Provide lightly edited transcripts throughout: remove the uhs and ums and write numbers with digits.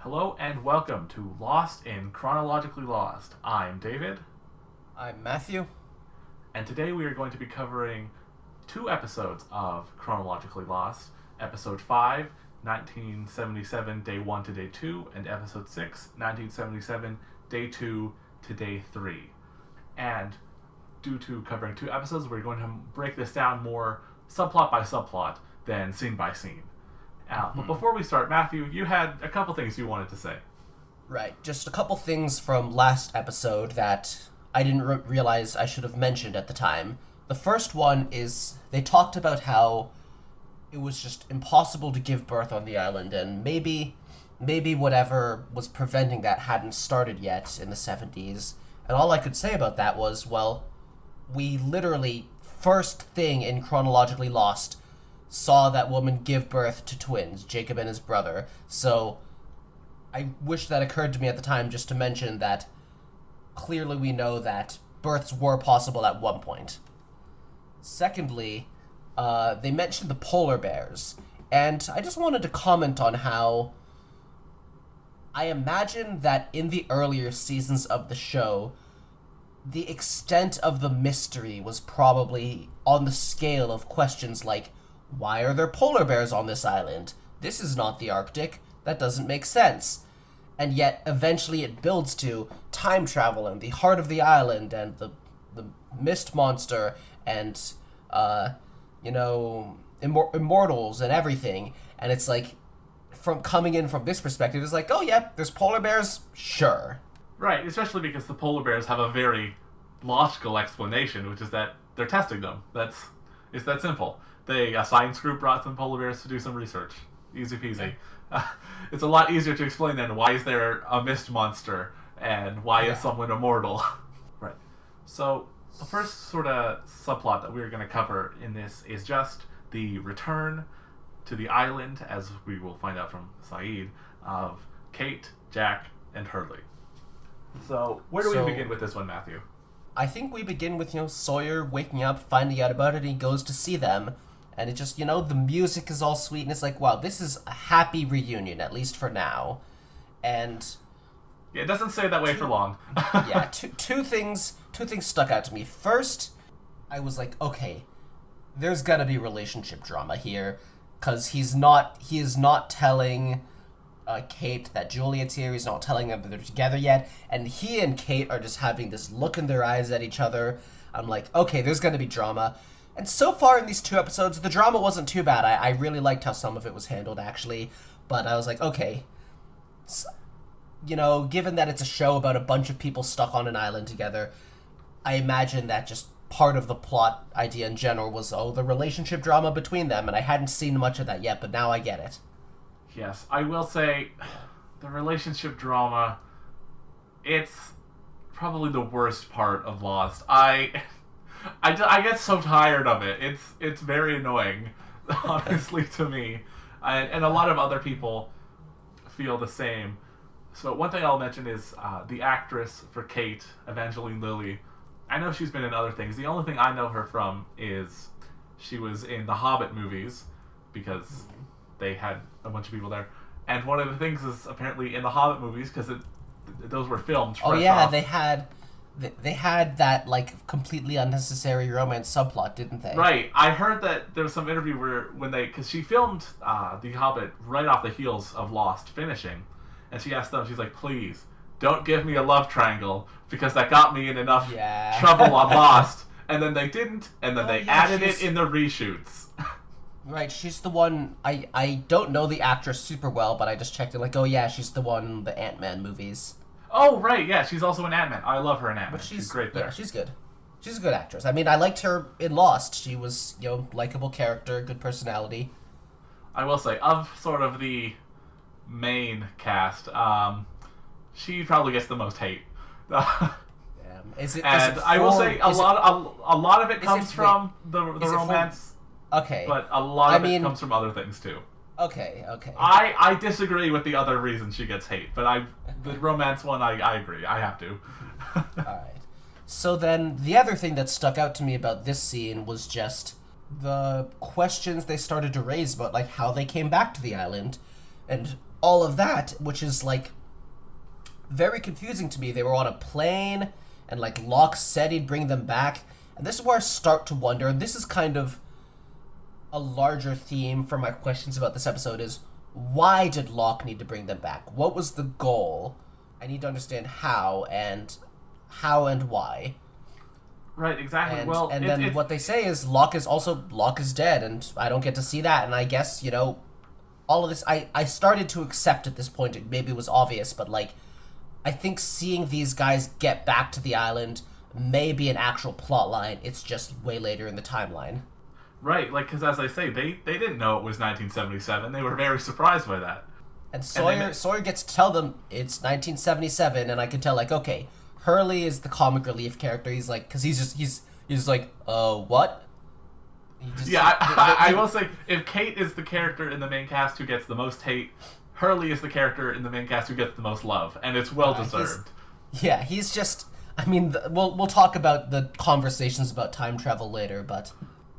Hello and welcome to Lost in Chronologically Lost. I'm David, I'm Matthew. and today we are going to be covering two episodes of Chronologically Lost. Episode 5, 1977, Day 1 to Day 2, and Episode 6, 1977, Day 2 to Day 3. And due to covering two episodes, we're going to break this down more subplot by subplot than scene by scene. But before we start, Matthew, you had a couple things you wanted to say. Right, just a couple things from last episode that I didn't realize I should have mentioned at the time. The first one is they talked about how it was just impossible to give birth on the island, and maybe whatever was preventing that hadn't started yet in the 70s. And all I could say about that was, well, we literally, first thing in Chronologically Lost, saw that woman give birth to twins, Jacob and his brother. So I wish that occurred to me at the time, just to mention that clearly we know that births were possible at one point. Secondly, they mentioned the polar bears, and I just wanted to comment on how I imagine that in the earlier seasons of the show, the extent of the mystery was probably on the scale of questions like, why are there polar bears on this island? This is not the Arctic. That doesn't make sense. And yet, eventually it builds to time travel and the heart of the island and the mist monster and, immortals and everything. And it's like, from coming in from this perspective, it's like, oh yeah, there's polar bears? Sure. Right, especially because the polar bears have a very logical explanation, which is that they're testing them. It's that simple. A science group brought some polar bears to do some research. Easy peasy. It's a lot easier to explain than why is there a mist monster and why is someone immortal. Right. So the first sort of subplot that we're going to cover in this is just the return to the island, as we will find out from Saeed, of Kate, Jack, and Hurley. So where do we begin with this one, Matthew? I think we begin with, Sawyer waking up, finding out about it, and he goes to see them. And it just, the music is all sweet, and it's like, wow, this is a happy reunion, at least for now. And yeah, it doesn't stay that way for long. Yeah, two things stuck out to me. First, I was like, okay, there's gotta be relationship drama here, because he is not telling Kate that Juliet's here. He's not telling them that they're together yet, and he and Kate are just having this look in their eyes at each other. I'm like, okay, there's gonna be drama. And so far in these two episodes, the drama wasn't too bad. I really liked how some of it was handled, actually. But I was like, okay. So, given that it's a show about a bunch of people stuck on an island together, I imagine that just part of the plot idea in general was, the relationship drama between them. And I hadn't seen much of that yet, but now I get it. Yes, I will say, the relationship drama, it's probably the worst part of Lost. I get so tired of it. It's very annoying, honestly, to me. And a lot of other people feel the same. So one thing I'll mention is the actress for Kate, Evangeline Lilly. I know she's been in other things. The only thing I know her from is she was in the Hobbit movies, because they had a bunch of people there. And one of the things is apparently in the Hobbit movies, because those were filmed fresh off. They had that, completely unnecessary romance subplot, didn't they? Right. I heard that there was some interview because she filmed The Hobbit right off the heels of Lost finishing, and she asked them, she's like, please, don't give me a love triangle, because that got me in enough trouble on Lost. And then they didn't, and then they added it in the reshoots. Right, she's the one, I don't know the actress super well, but I just checked it, she's the one in the Ant-Man movies. Oh, right, yeah, she's also in Ant-Man. I love her in Ant-Man. But she's great there. Yeah, she's good. She's a good actress. I mean, I liked her in Lost. She was, likable character, good personality. I will say, of sort of the main cast, she probably gets the most hate. I will say, a lot of it comes from the romance. Okay. But a lot of it comes from other things, too. Okay. I disagree with the other reasons she gets hate, but the romance one, I agree. I have to. Alright. So then, the other thing that stuck out to me about this scene was just the questions they started to raise about, how they came back to the island. And all of that, which is like very confusing to me. They were on a plane, and like Locke said he'd bring them back, and this is where I start to wonder. And this is kind of a larger theme for my questions about this episode: is why did Locke need to bring them back? What was the goal? I need to understand how and why. Right, exactly. And, Well, and then what they say is Locke is dead, and I don't get to see that. And I guess, you know, all of this, I started to accept at this point. It maybe was obvious, but like, I think seeing these guys get back to the island may be an actual plot line. It's just way later in the timeline. Right, like, because as I say, they didn't know it was 1977. They were very surprised by that. And Sawyer gets to tell them it's 1977, and I can tell, like, okay, Hurley is the comic relief character. He's like, because he's like, what? I will say, if Kate is the character in the main cast who gets the most hate, Hurley is the character in the main cast who gets the most love, and it's well deserved. He's just. I mean, we'll talk about the conversations about time travel later, but.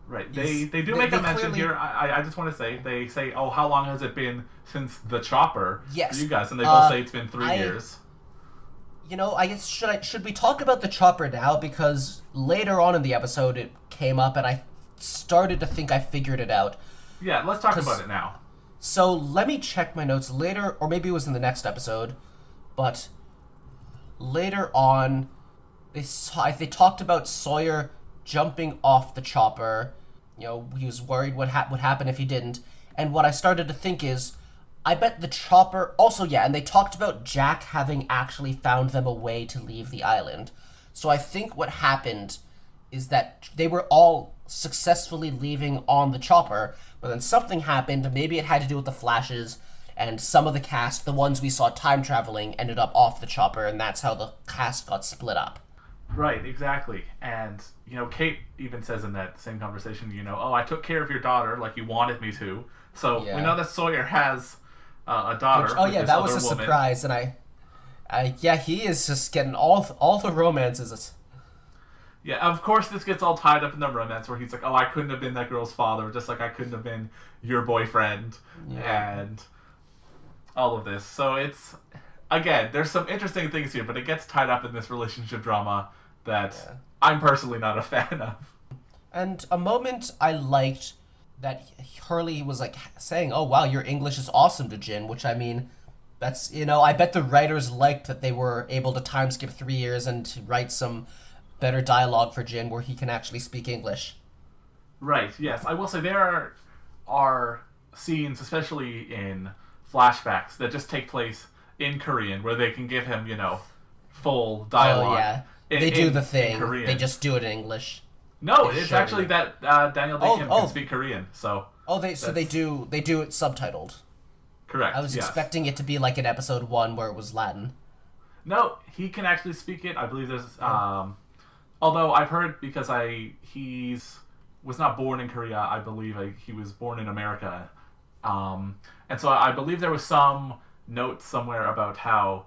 Right, they do make a mention here. I just want to say, they say, oh, how long has it been since the chopper? Yes. For you guys, and they both say it's been 3 years. You know, I guess should we talk about the chopper now, because later on in the episode it came up and I started to think I figured it out. Yeah, let's talk about it now. So let me check my notes later, or maybe it was in the next episode, but later on they talked about Sawyer jumping off the chopper. You know, he was worried what would happen if he didn't. And what I started to think is, I bet the chopper... Also, yeah, and they talked about Jack having actually found them a way to leave the island. So I think what happened is that they were all successfully leaving on the chopper, but then something happened. Maybe it had to do with the flashes, and some of the cast, the ones we saw time traveling, ended up off the chopper, and that's how the cast got split up. Right, exactly. And, you know, Kate even says in that same conversation, you know, oh, I took care of your daughter like you wanted me to. So we know that Sawyer has a daughter. That was a surprise. And he is just getting all the romances. Yeah, of course this gets all tied up in the romance where he's like, oh, I couldn't have been that girl's father, just like I couldn't have been your boyfriend. Yeah. And all of this. So it's, again, there's some interesting things here, but it gets tied up in this relationship drama that I'm personally not a fan of. And a moment I liked that Hurley was like saying, oh wow, your English is awesome to Jin, which I mean, that's, you know, I bet the writers liked that they were able to time skip 3 years and to write some better dialogue for Jin where he can actually speak English. Right, yes. I will say there are scenes, especially in flashbacks, that just take place in Korean where they can give him, you know, full dialogue. Oh yeah. They do the thing. They just do it in English. No, it's actually that Daniel Day Kim can speak Korean. So they do it subtitled. Correct. I was expecting it to be like in episode 1 where it was Latin. No, he can actually speak it. I believe there's although I've heard, because he's was not born in Korea. I believe he was born in America, and so I believe there was some note somewhere about how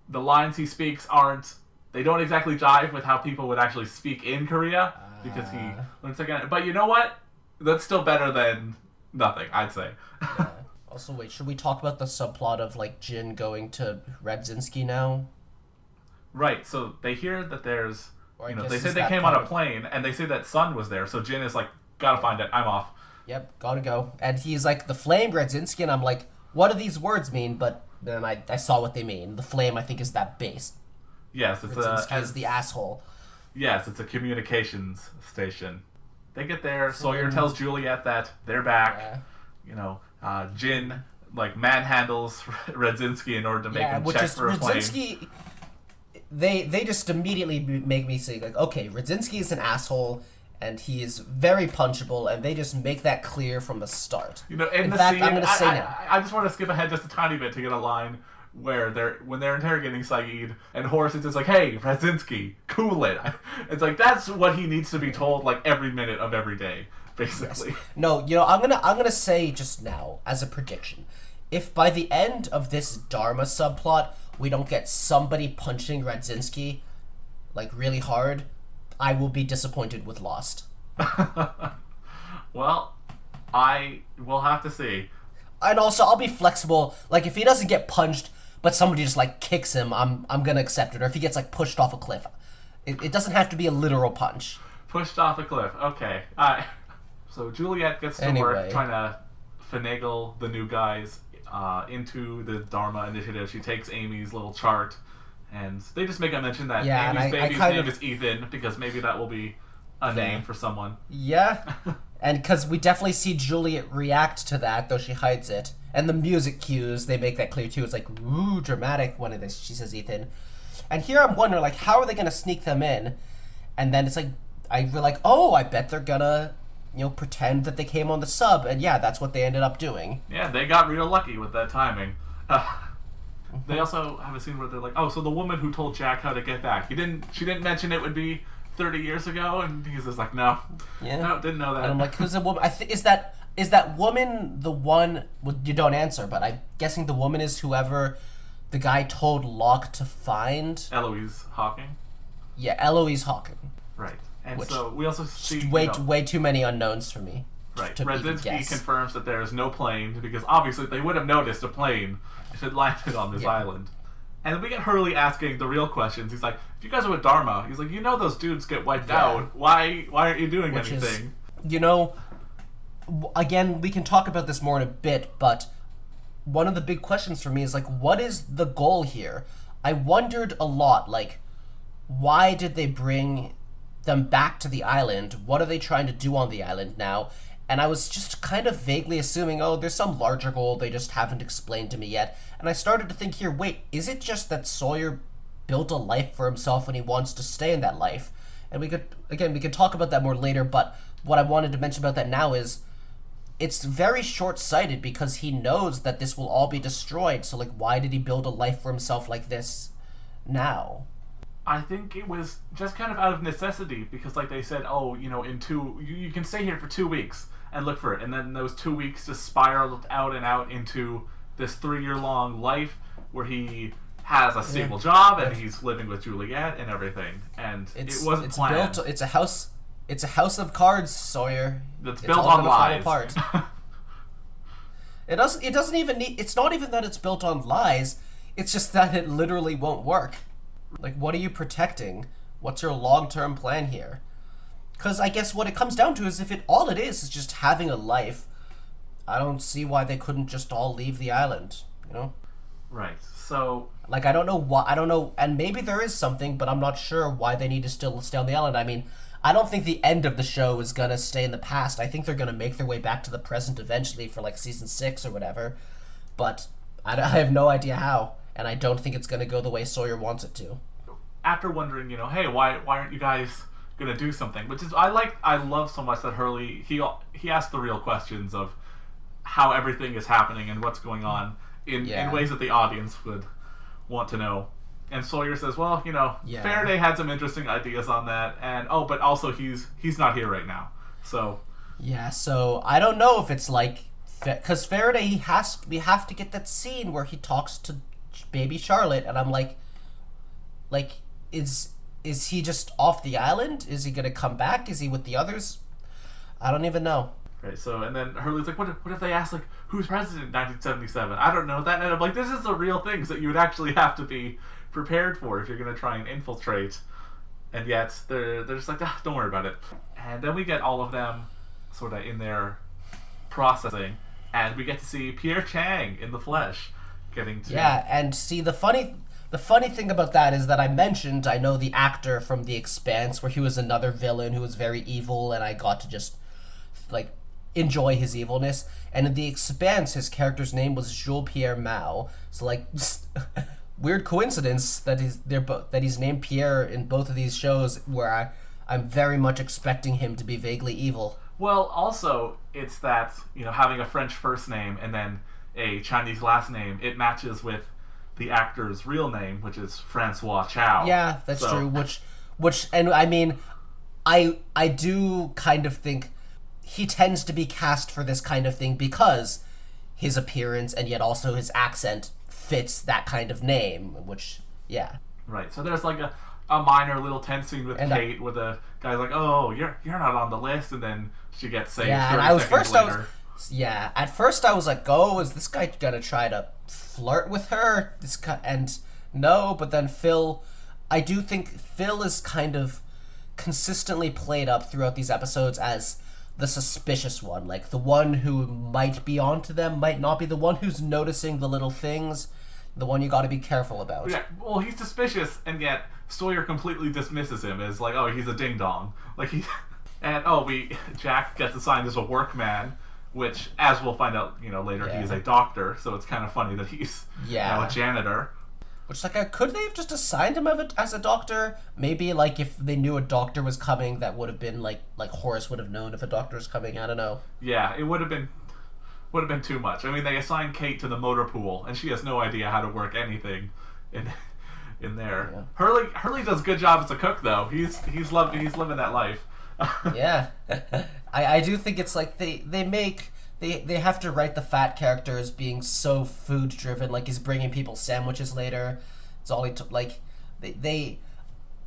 the lines he speaks they don't exactly jive with how people would actually speak in Korea, because he learns again. But you know what? That's still better than nothing, I'd say. Yeah. Also, wait, should we talk about the subplot of like Jin going to Radzinski now? Right. So they hear that there's, they said they came on a plane, and they say that Sun was there. So Jin is like, gotta find it. I'm off. Yep, gotta go. And he's like, the flame, Radzinski, and I'm like, what do these words mean? But then I saw what they mean. The flame, I think, is that base. Yes, it's is the asshole. Yes, it's a communications station. They get there. Sawyer tells Juliet that they're back. Yeah. Jin manhandles Radzinski in order to make him check for a plane. They just immediately make me say like, okay, Radzinski is an asshole, and he is very punchable, and they just make that clear from the start. In the fact, scene, I'm going to say now. I just want to skip ahead just a tiny bit to get a line where when they're interrogating Saeed, and Horace is just like, hey, Radzinski, cool it. It's like, that's what he needs to be told every minute of every day, basically. Yes. No, I'm gonna say just now, as a prediction, if by the end of this Dharma subplot we don't get somebody punching Radzinski really hard, I will be disappointed with Lost. Well, I will have to see. And also, I'll be flexible. Like, if he doesn't get punched, but somebody just, like, kicks him, I'm gonna accept it. Or if he gets, like, pushed off a cliff. It doesn't have to be a literal punch. Pushed off a cliff. Okay. So Juliet gets to work trying to finagle the new guys into the Dharma Initiative. She takes Amy's little chart, and they just make a mention that Amy's baby's name is Ethan, because maybe that will be a name for someone. Yeah. And because we definitely see Juliet react to that, though she hides it. And the music cues, they make that clear too. It's like, ooh, dramatic when she says Ethan. And here I'm wondering, like, how are they going to sneak them in? And then it's like, we're like, oh, I bet they're gonna, pretend that they came on the sub. And yeah, that's what they ended up doing. Yeah, they got real lucky with that timing. They also have a scene where they're like, oh, so the woman who told Jack how to get back, she didn't mention it would be 30 years ago, and he's just like, no, didn't know that. And I'm like, who's the woman? Is that woman the one? Well, you don't answer, but I'm guessing the woman is whoever the guy told Locke to find. Eloise Hawking. Yeah, Eloise Hawking. Right, and so we also see way too many unknowns for me. Right, Brzezinski confirms that there is no plane, because obviously they would have noticed a plane if it landed on this island. And then we get Hurley asking the real questions. He's like, if you guys are with Dharma, he's like, those dudes get wiped out. Why aren't you doing anything? Again, we can talk about this more in a bit, but one of the big questions for me is, like, what is the goal here? I wondered a lot, like, why did they bring them back to the island? What are they trying to do on the island now? And I was just kind of vaguely assuming, oh, there's some larger goal they just haven't explained to me yet. And I started to think here, wait, is it just that Sawyer built a life for himself and he wants to stay in that life? And we could talk about that more later, but what I wanted to mention about that now is it's very short-sighted because he knows that this will all be destroyed. So, like, why did he build a life for himself like this now? I think it was just kind of out of necessity, because, like they said, oh, you can stay here for 2 weeks and look for it. And then those 2 weeks just spiraled out and out into this 3-year-long life where he has a stable job and he's living with Juliet and everything. And it wasn't planned. It's a house of cards, Sawyer. It's built on lies. Fall apart. It doesn't even need. It's not even that it's built on lies. It's just that it literally won't work. Like, what are you protecting? What's your long-term plan here? Because I guess what it comes down to is if all it is just having a life, I don't see why they couldn't just all leave the island, Right, so... Like, I don't know, and maybe there is something, but I'm not sure why they need to still stay on the island. I mean, I don't think the end of the show is gonna stay in the past. I think they're gonna make their way back to the present eventually for, like, season 6 or whatever. But I have no idea how, and I don't think it's gonna go the way Sawyer wants it to. After wondering, hey, why aren't you guys gonna do something? Which is I love so much that Hurley he asked the real questions of how everything is happening and what's going on in ways that the audience would want to know. And Sawyer says, well, Faraday had some interesting ideas on that, and but also he's not here right now. So so I don't know if it's like, because Faraday we have to get that scene where he talks to baby Charlotte, and I'm like is he just off the island? Is he gonna come back? Is he with the others? I don't even know. Right, so, and then Hurley's like, what if they ask, like, who's president in 1977? I don't know that. And I'm like, this is the real things that you would actually have to be prepared for if you're going to try and infiltrate. And yet, they're just like, don't worry about it. And then we get all of them sort of in their processing, and we get to see Pierre Chang in the flesh getting to... Yeah, and see, the funny thing about that is that I know the actor from The Expanse, where he was another villain who was very evil, and I got to just, like, enjoy his evilness. And in The Expanse, his character's name was Jules Pierre Mao. So, like, weird coincidence that he's named Pierre in both of these shows, where I'm very much expecting him to be vaguely evil. Well, also, it's that, having a French first name and then a Chinese last name, it matches with the actor's real name, which is Francois Chow. Yeah, that's true. Which, and I mean, I do kind of think he tends to be cast for this kind of thing because his appearance and yet also his accent fits that kind of name, which, yeah. Right, so there's like a minor little tense scene with Kate where the guy's like, oh, you're not on the list, and then she gets saved 30 seconds later. Yeah, at first I was like, "Oh, is this guy gonna try to flirt with her?" This guy, and no, but then Phil, I do think Phil is kind of consistently played up throughout these episodes as the suspicious one, like the one who might be onto them, might not be, the one who's noticing the little things, the one you got to be careful about. Yeah, well, he's suspicious, and yet Sawyer completely dismisses him as like, oh, he's a ding dong, like he, and Jack gets assigned as a workman, which, as we'll find out, later, Yeah. he's a doctor, so it's kind of funny that he's a janitor. Which, like, could they have just assigned him as a doctor? Maybe, like, if they knew a doctor was coming, that would have been, like Horace would have known if a doctor was coming. I don't know. Yeah, it would have been too much. I mean, they assigned Kate to the motor pool, and she has no idea how to work anything in there. Yeah. Hurley does a good job as a cook, though. He's living that life. Yeah. I do think it's like they have to write the fat character as being so food driven, like he's bringing people sandwiches later. It's all they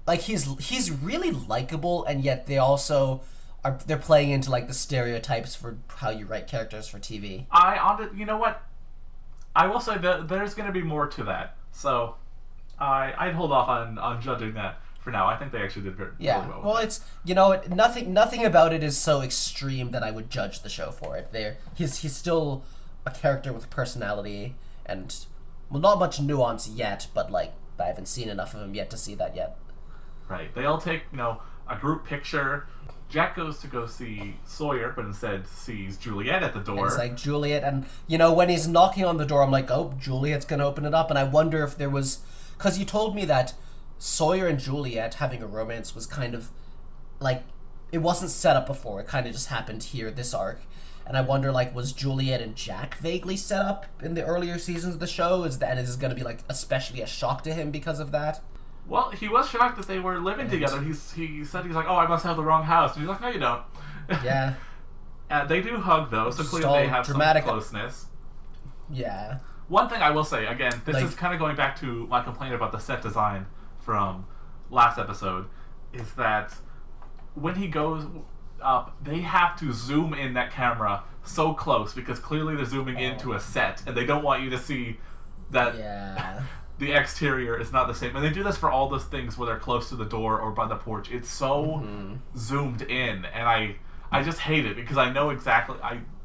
like he's really likable, and yet they also they're playing into like the stereotypes for how you write characters for TV. You know what? I will say that there's going to be more to that, so I'd hold off on judging that for now. I think they actually did very well. Well, it's nothing about it is so extreme that I would judge the show for it. He's still a character with personality and, well, not much nuance yet, but like I haven't seen enough of him yet to see that yet. Right. They all take a group picture. Jack goes to go see Sawyer, but instead sees Juliet at the door. And it's like Juliet, and when he's knocking on the door, I'm like, oh, Juliet's gonna open it up, and I wonder if there was, because you told me that Sawyer and Juliet having a romance was kind of like, it wasn't set up before, it kind of just happened here this arc, and I wonder, like, was Juliet and Jack vaguely set up in the earlier seasons of the show? Is this going to be like especially a shock to him because of that? Well, he was shocked that they were living together. He said, he's like, oh, I must have the wrong house, and he's like, no, you don't. Yeah. They do hug, though, so clearly they have dramatic some closeness. Yeah. One thing I will say, again, this is kind of going back to my complaint about the set design from last episode, is that when he goes up, they have to zoom in that camera so close because clearly they're zooming into a set and they don't want you to see that the exterior is not the same. And they do this for all those things where they're close to the door or by the porch. It's so zoomed in, and I just hate it because I know exactly.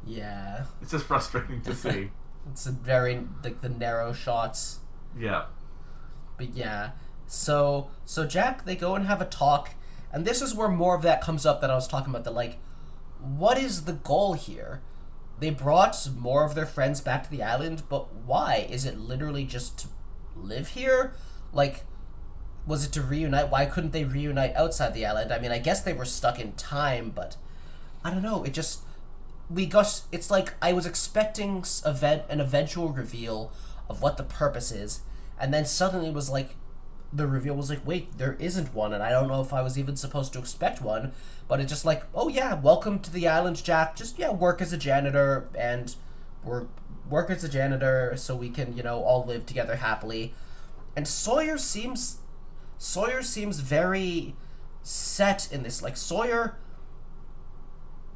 It's just frustrating to see. It's a very the narrow shots. Yeah. But yeah. So Jack, they go and have a talk, and this is where more of that comes up that I was talking about, what is the goal here? They brought more of their friends back to the island, but why? Is it literally just to live here? Like, was it to reunite? Why couldn't they reunite outside the island? I mean, I guess they were stuck in time, but I don't know, it's like I was expecting an eventual reveal of what the purpose is, and then suddenly it was like, the reveal was like, wait, there isn't one, and I don't know if I was even supposed to expect one, but it's just like, oh yeah, welcome to the island, Jack, just, work as a janitor, and work as a janitor so we can, all live together happily. And Sawyer seems very set in this, Sawyer.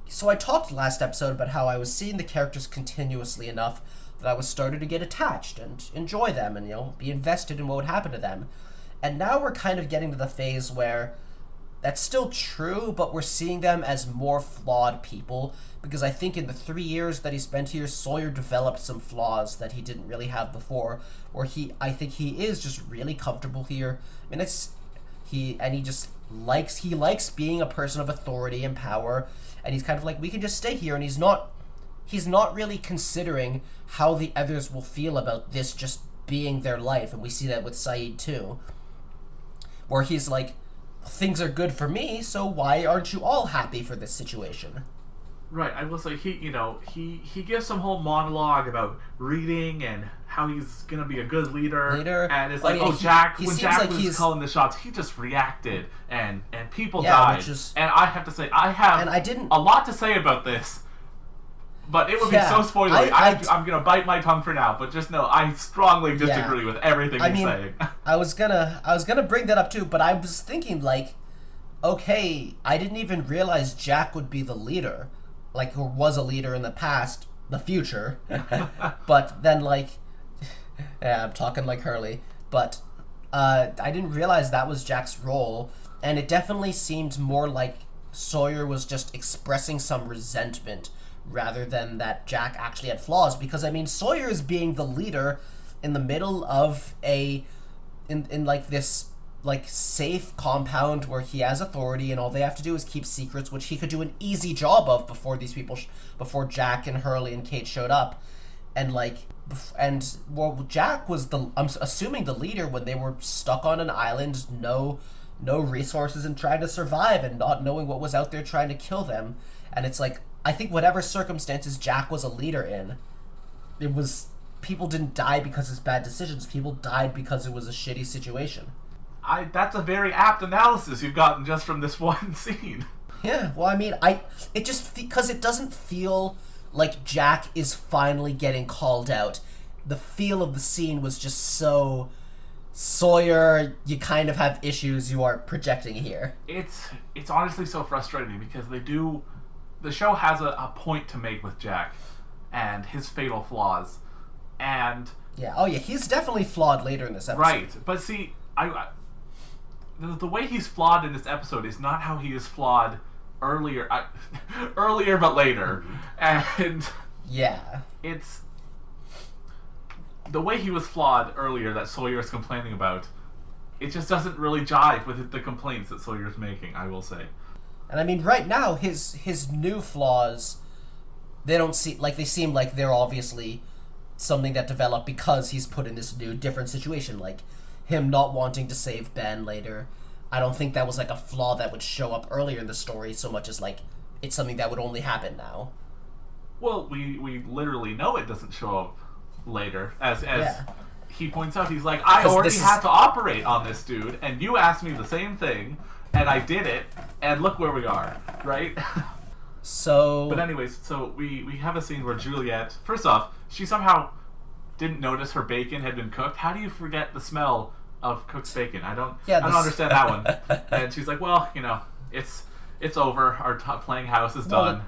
So I talked last episode about how I was seeing the characters continuously enough that I was starting to get attached and enjoy them and, be invested in what would happen to them. And now we're kind of getting to the phase where that's still true, but we're seeing them as more flawed people, because I think in the 3 years that he spent here, Sawyer developed some flaws that he didn't really have before, where I think he is just really comfortable here. I mean, he just likes being a person of authority and power, and he's kind of like, we can just stay here, and he's not really considering how the others will feel about this just being their life, and we see that with Saeed too, where he's like, things are good for me, so why aren't you all happy for this situation? Right, I will say he gives some whole monologue about reading and how he's gonna be a good leader. And it's like, Jack, when Jack was calling the shots, he just reacted and people died. And I have to say, I have a lot to say about this. But it would be so spoilery. I'm going to bite my tongue for now, but just know I strongly disagree with everything he's saying. I was gonna bring that up too, but I was thinking, okay, I didn't even realize Jack would be the leader. like who was a leader in the past, the future, but then like, yeah, I'm talking like Hurley, but I didn't realize that was Jack's role, and it definitely seemed more like Sawyer was just expressing some resentment rather than that Jack actually had flaws, because I mean Sawyer is being the leader in the middle of in like this like safe compound where he has authority and all they have to do is keep secrets, which he could do an easy job of before these people before Jack and Hurley and Kate showed up. And like Jack was I'm assuming the leader when they were stuck on an island, no resources and trying to survive and not knowing what was out there trying to kill them. And it's like, I think whatever circumstances Jack was a leader in, it was, people didn't die because of his bad decisions. People died because it was a shitty situation. That's a very apt analysis you've gotten just from this one scene. Yeah, well, I mean, it just, because it doesn't feel like Jack is finally getting called out. The feel of the scene was just so, Sawyer, you kind of have issues you are projecting here. It's honestly so frustrating because the show has a point to make with Jack and his fatal flaws, and yeah, oh yeah, he's definitely flawed later in this episode. Right, but see, the way he's flawed in this episode is not how he is flawed earlier, earlier but later, and yeah, it's the way he was flawed earlier that Sawyer is complaining about. It just doesn't really jive with the complaints that Sawyer's making, I will say. And I mean, right now his new flaws, they seem like they're obviously something that developed because he's put in this new different situation, like him not wanting to save Ben later. I don't think that was like a flaw that would show up earlier in the story so much as like it's something that would only happen now. Well, we literally know it doesn't show up later, as he points out. He's like, I already had to operate on this dude, and you asked me the same thing, and I did it, and look where we are, right? So... But anyways, so we have a scene where Juliet, first off, she somehow didn't notice her bacon had been cooked. How do you forget the smell of cooked bacon? I don't understand that one. And she's like, well, it's over. Our playing house is done.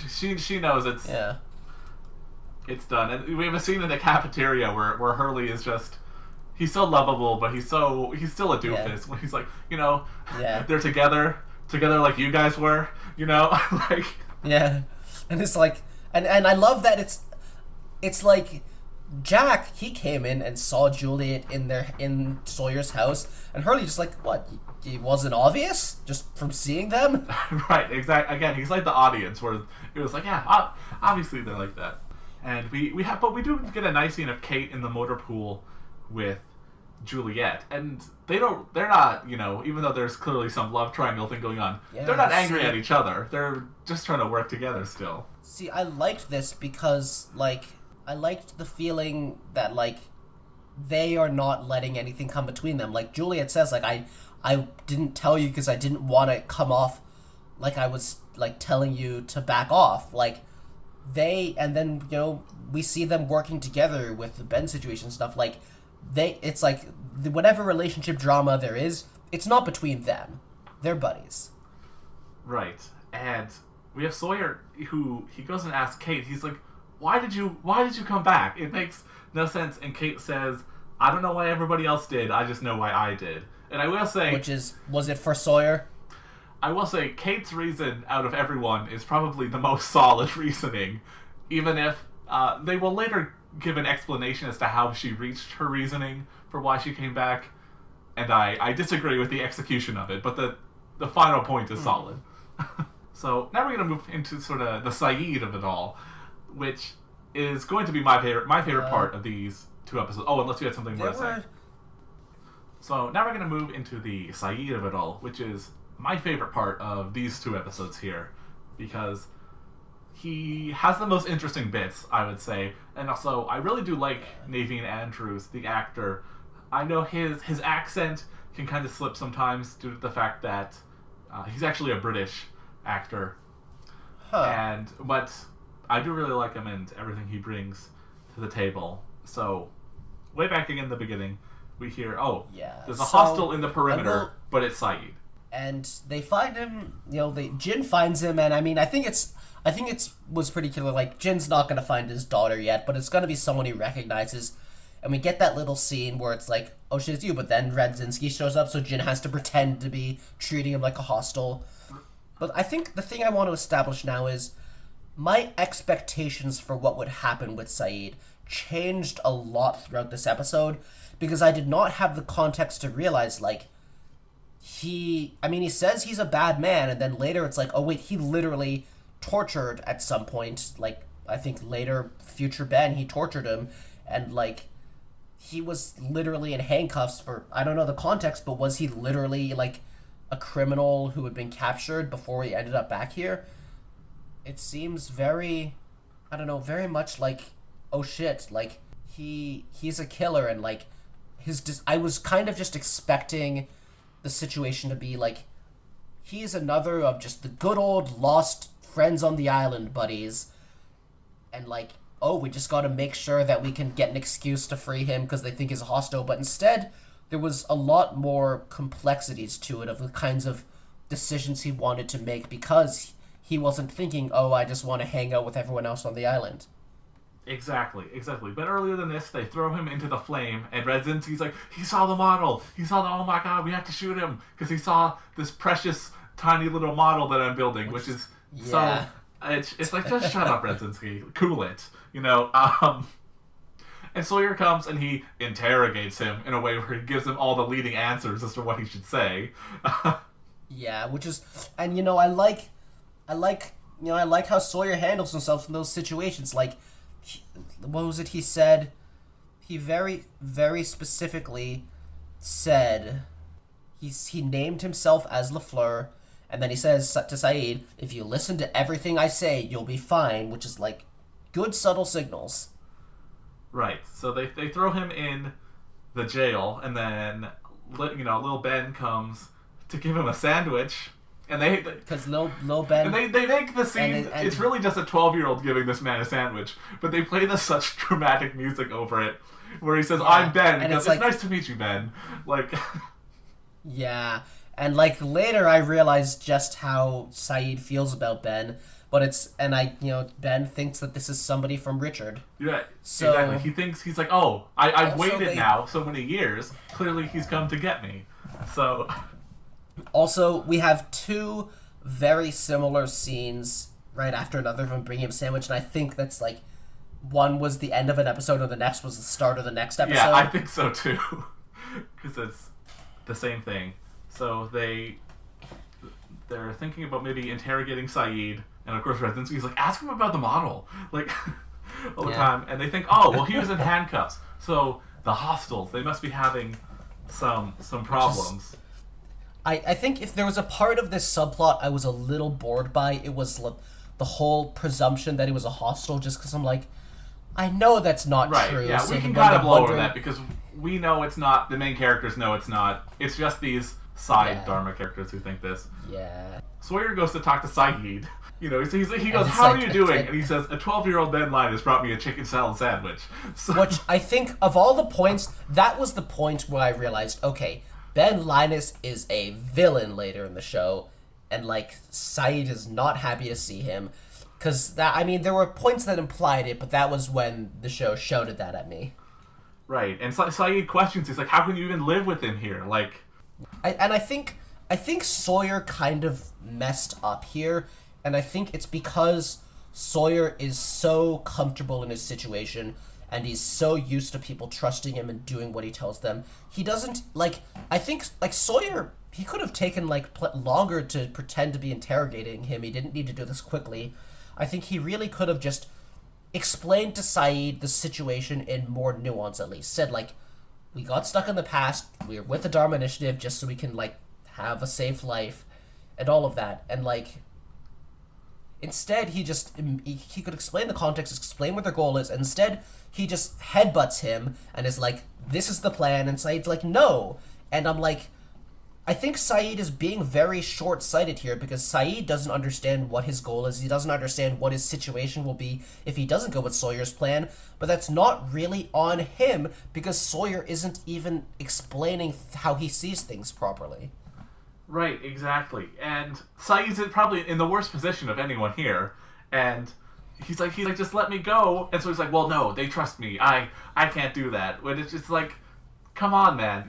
She knows it's done. And we have a scene in the cafeteria where Hurley is just, he's so lovable, but he's still a doofus. When he's like, they're together like you guys were, like. Yeah, and it's like, and I love that it's like Jack, he came in and saw Juliet in Sawyer's house, and Hurley just like, what? It wasn't obvious just from seeing them? Right, exactly. Again, he's like the audience where it was like, yeah, obviously they're like that. And we do get a nice scene of Kate in the motor pool with Juliet, and they're not, even though there's clearly some love triangle thing going on, they're not angry at each other. They're just trying to work together still. See, I liked this because, like, I liked the feeling that, like, they are not letting anything come between them. Like, Juliet says, like, I didn't tell you because I didn't want to come off like I was, like, telling you to back off. Like, and then, we see them working together with the Ben situation stuff. Like, it's like, whatever relationship drama there is, it's not between them. They're buddies. Right. And we have Sawyer, who, he goes and asks Kate, he's like, why did you come back? It makes no sense. And Kate says, I don't know why everybody else did, I just know why I did. And I will say... was it for Sawyer? I will say, Kate's reason out of everyone is probably the most solid reasoning, even if they will later give an explanation as to how she reached her reasoning for why she came back, and I disagree with the execution of it, but the final point is solid. So now we're going to move into sort of the Saeed of it all, which is going to be my favorite part of these two episodes. Oh, unless you had something more to say. So now we're going to move into the Saeed of it all, which is my favorite part of these two episodes here, because he has the most interesting bits, I would say, and also I really do like Naveen Andrews, the actor. I know his accent can kind of slip sometimes due to the fact that he's actually a British actor, but I do really like him and everything he brings to the table. So way back again in the beginning, we hear, there's a hostel in the perimeter, but it's Saeed. and they find him. Jin finds him, and I think it's was pretty clear. Like, Jin's not gonna find his daughter yet, but it's gonna be someone he recognizes. And we get that little scene where it's like, oh shit, it's you, but then Radzinski shows up, so Jin has to pretend to be treating him like a hostile. But I think the thing I want to establish now is my expectations for what would happen with Saeed changed a lot throughout this episode, because I did not have the context to realize, like, he says he's a bad man, and then later it's like, oh wait, he literally tortured at some point, like, I think later, future Ben, he tortured him, and, like, he was literally in handcuffs for, I don't know the context, but was he literally, like, a criminal who had been captured before he ended up back here? It seems very, I don't know, very much like, oh shit, like, he's a killer, and, like, I was kind of just expecting the situation to be like, he's another of just the good old lost friends on the island buddies, and, like, oh, we just gotta make sure that we can get an excuse to free him because they think he's a hostile. But instead, there was a lot more complexities to it of the kinds of decisions he wanted to make, because he wasn't thinking, oh, I just want to hang out with everyone else on the island. Exactly. But earlier than this, they throw him into the flame, and Radzinski's like, he saw the model. Oh my god, we have to shoot him, because he saw this precious, tiny little model that I'm building, which is so... It's like, just shut up, Radzinski. Cool it. And Sawyer comes and he interrogates him in a way where he gives him all the leading answers as to what he should say. Yeah, which is... And, I like how Sawyer handles himself in those situations. Like, what was it he said? He very, very specifically said... He named himself as LaFleur, and then he says to Saeed, if you listen to everything I say, you'll be fine, which is, like, good subtle signals. Right. So they throw him in the jail, and then, little Ben comes to give him a sandwich, and they... Because Lil Ben... And they make the scene... it's really just a 12-year-old giving this man a sandwich, but they play this such dramatic music over it, where he says, I'm Ben, and it's like, nice to meet you, Ben. Like... Yeah, and, like, later I realized just how Saeed feels about Ben, but Ben thinks that this is somebody from Richard. Yeah, so, exactly. He's like, oh, I've waited now so many years, clearly he's come to get me. So... Also, we have two very similar scenes right after another of him bringing him a sandwich, and I think that's, like, one was the end of an episode and the next was the start of the next episode. Yeah, I think so too. Because it's the same thing. So they're thinking about maybe interrogating Saeed, and of course Radzinski's like, ask him about the model, like, all the time. And they think, oh, well, he was in handcuffs, so the hostiles, they must be having some problems. I think if there was a part of this subplot I was a little bored by, it was the whole presumption that he was a hostile, just because I'm like, I know that's not true. Yeah, so we can kind of blow over that, because we know it's not, the main characters know it's not. It's just these side Dharma characters who think this. Yeah. Sawyer goes to talk to Saeed. He goes, how are you doing? And he says, a 12-year-old Ben Linus brought me a chicken salad sandwich. So, which I think, of all the points, that was the point where I realized, okay, Ben Linus is a villain later in the show, and, like, Saeed is not happy to see him. Because, there were points that implied it, but that was when the show shouted that at me. Right, and Saeed questions, he's like, how can you even live with him here? Like... I think Sawyer kind of messed up here, and I think it's because Sawyer is so comfortable in his situation, and he's so used to people trusting him and doing what he tells them. He doesn't, like, I think, like, Sawyer, he could have taken, like, longer to pretend to be interrogating him. He didn't need to do this quickly. I think he really could have just explained to Saeed the situation in more nuance, at least. Said, like, we got stuck in the past, we're with the Dharma Initiative just so we can, like, have a safe life, and all of that. And, like, instead, he could explain the context, explain what their goal is, and instead, he just headbutts him, and is like, this is the plan, and Saeed's like, no. And I'm like, I think Saeed is being very short-sighted here, because Saeed doesn't understand what his goal is, he doesn't understand what his situation will be if he doesn't go with Sawyer's plan, but that's not really on him, because Sawyer isn't even explaining how he sees things properly. Right, exactly. And Saeed's probably in the worst position of anyone here, and he's like, just let me go. And so he's like, well, no, they trust me. I can't do that. When it's just like, come on, man.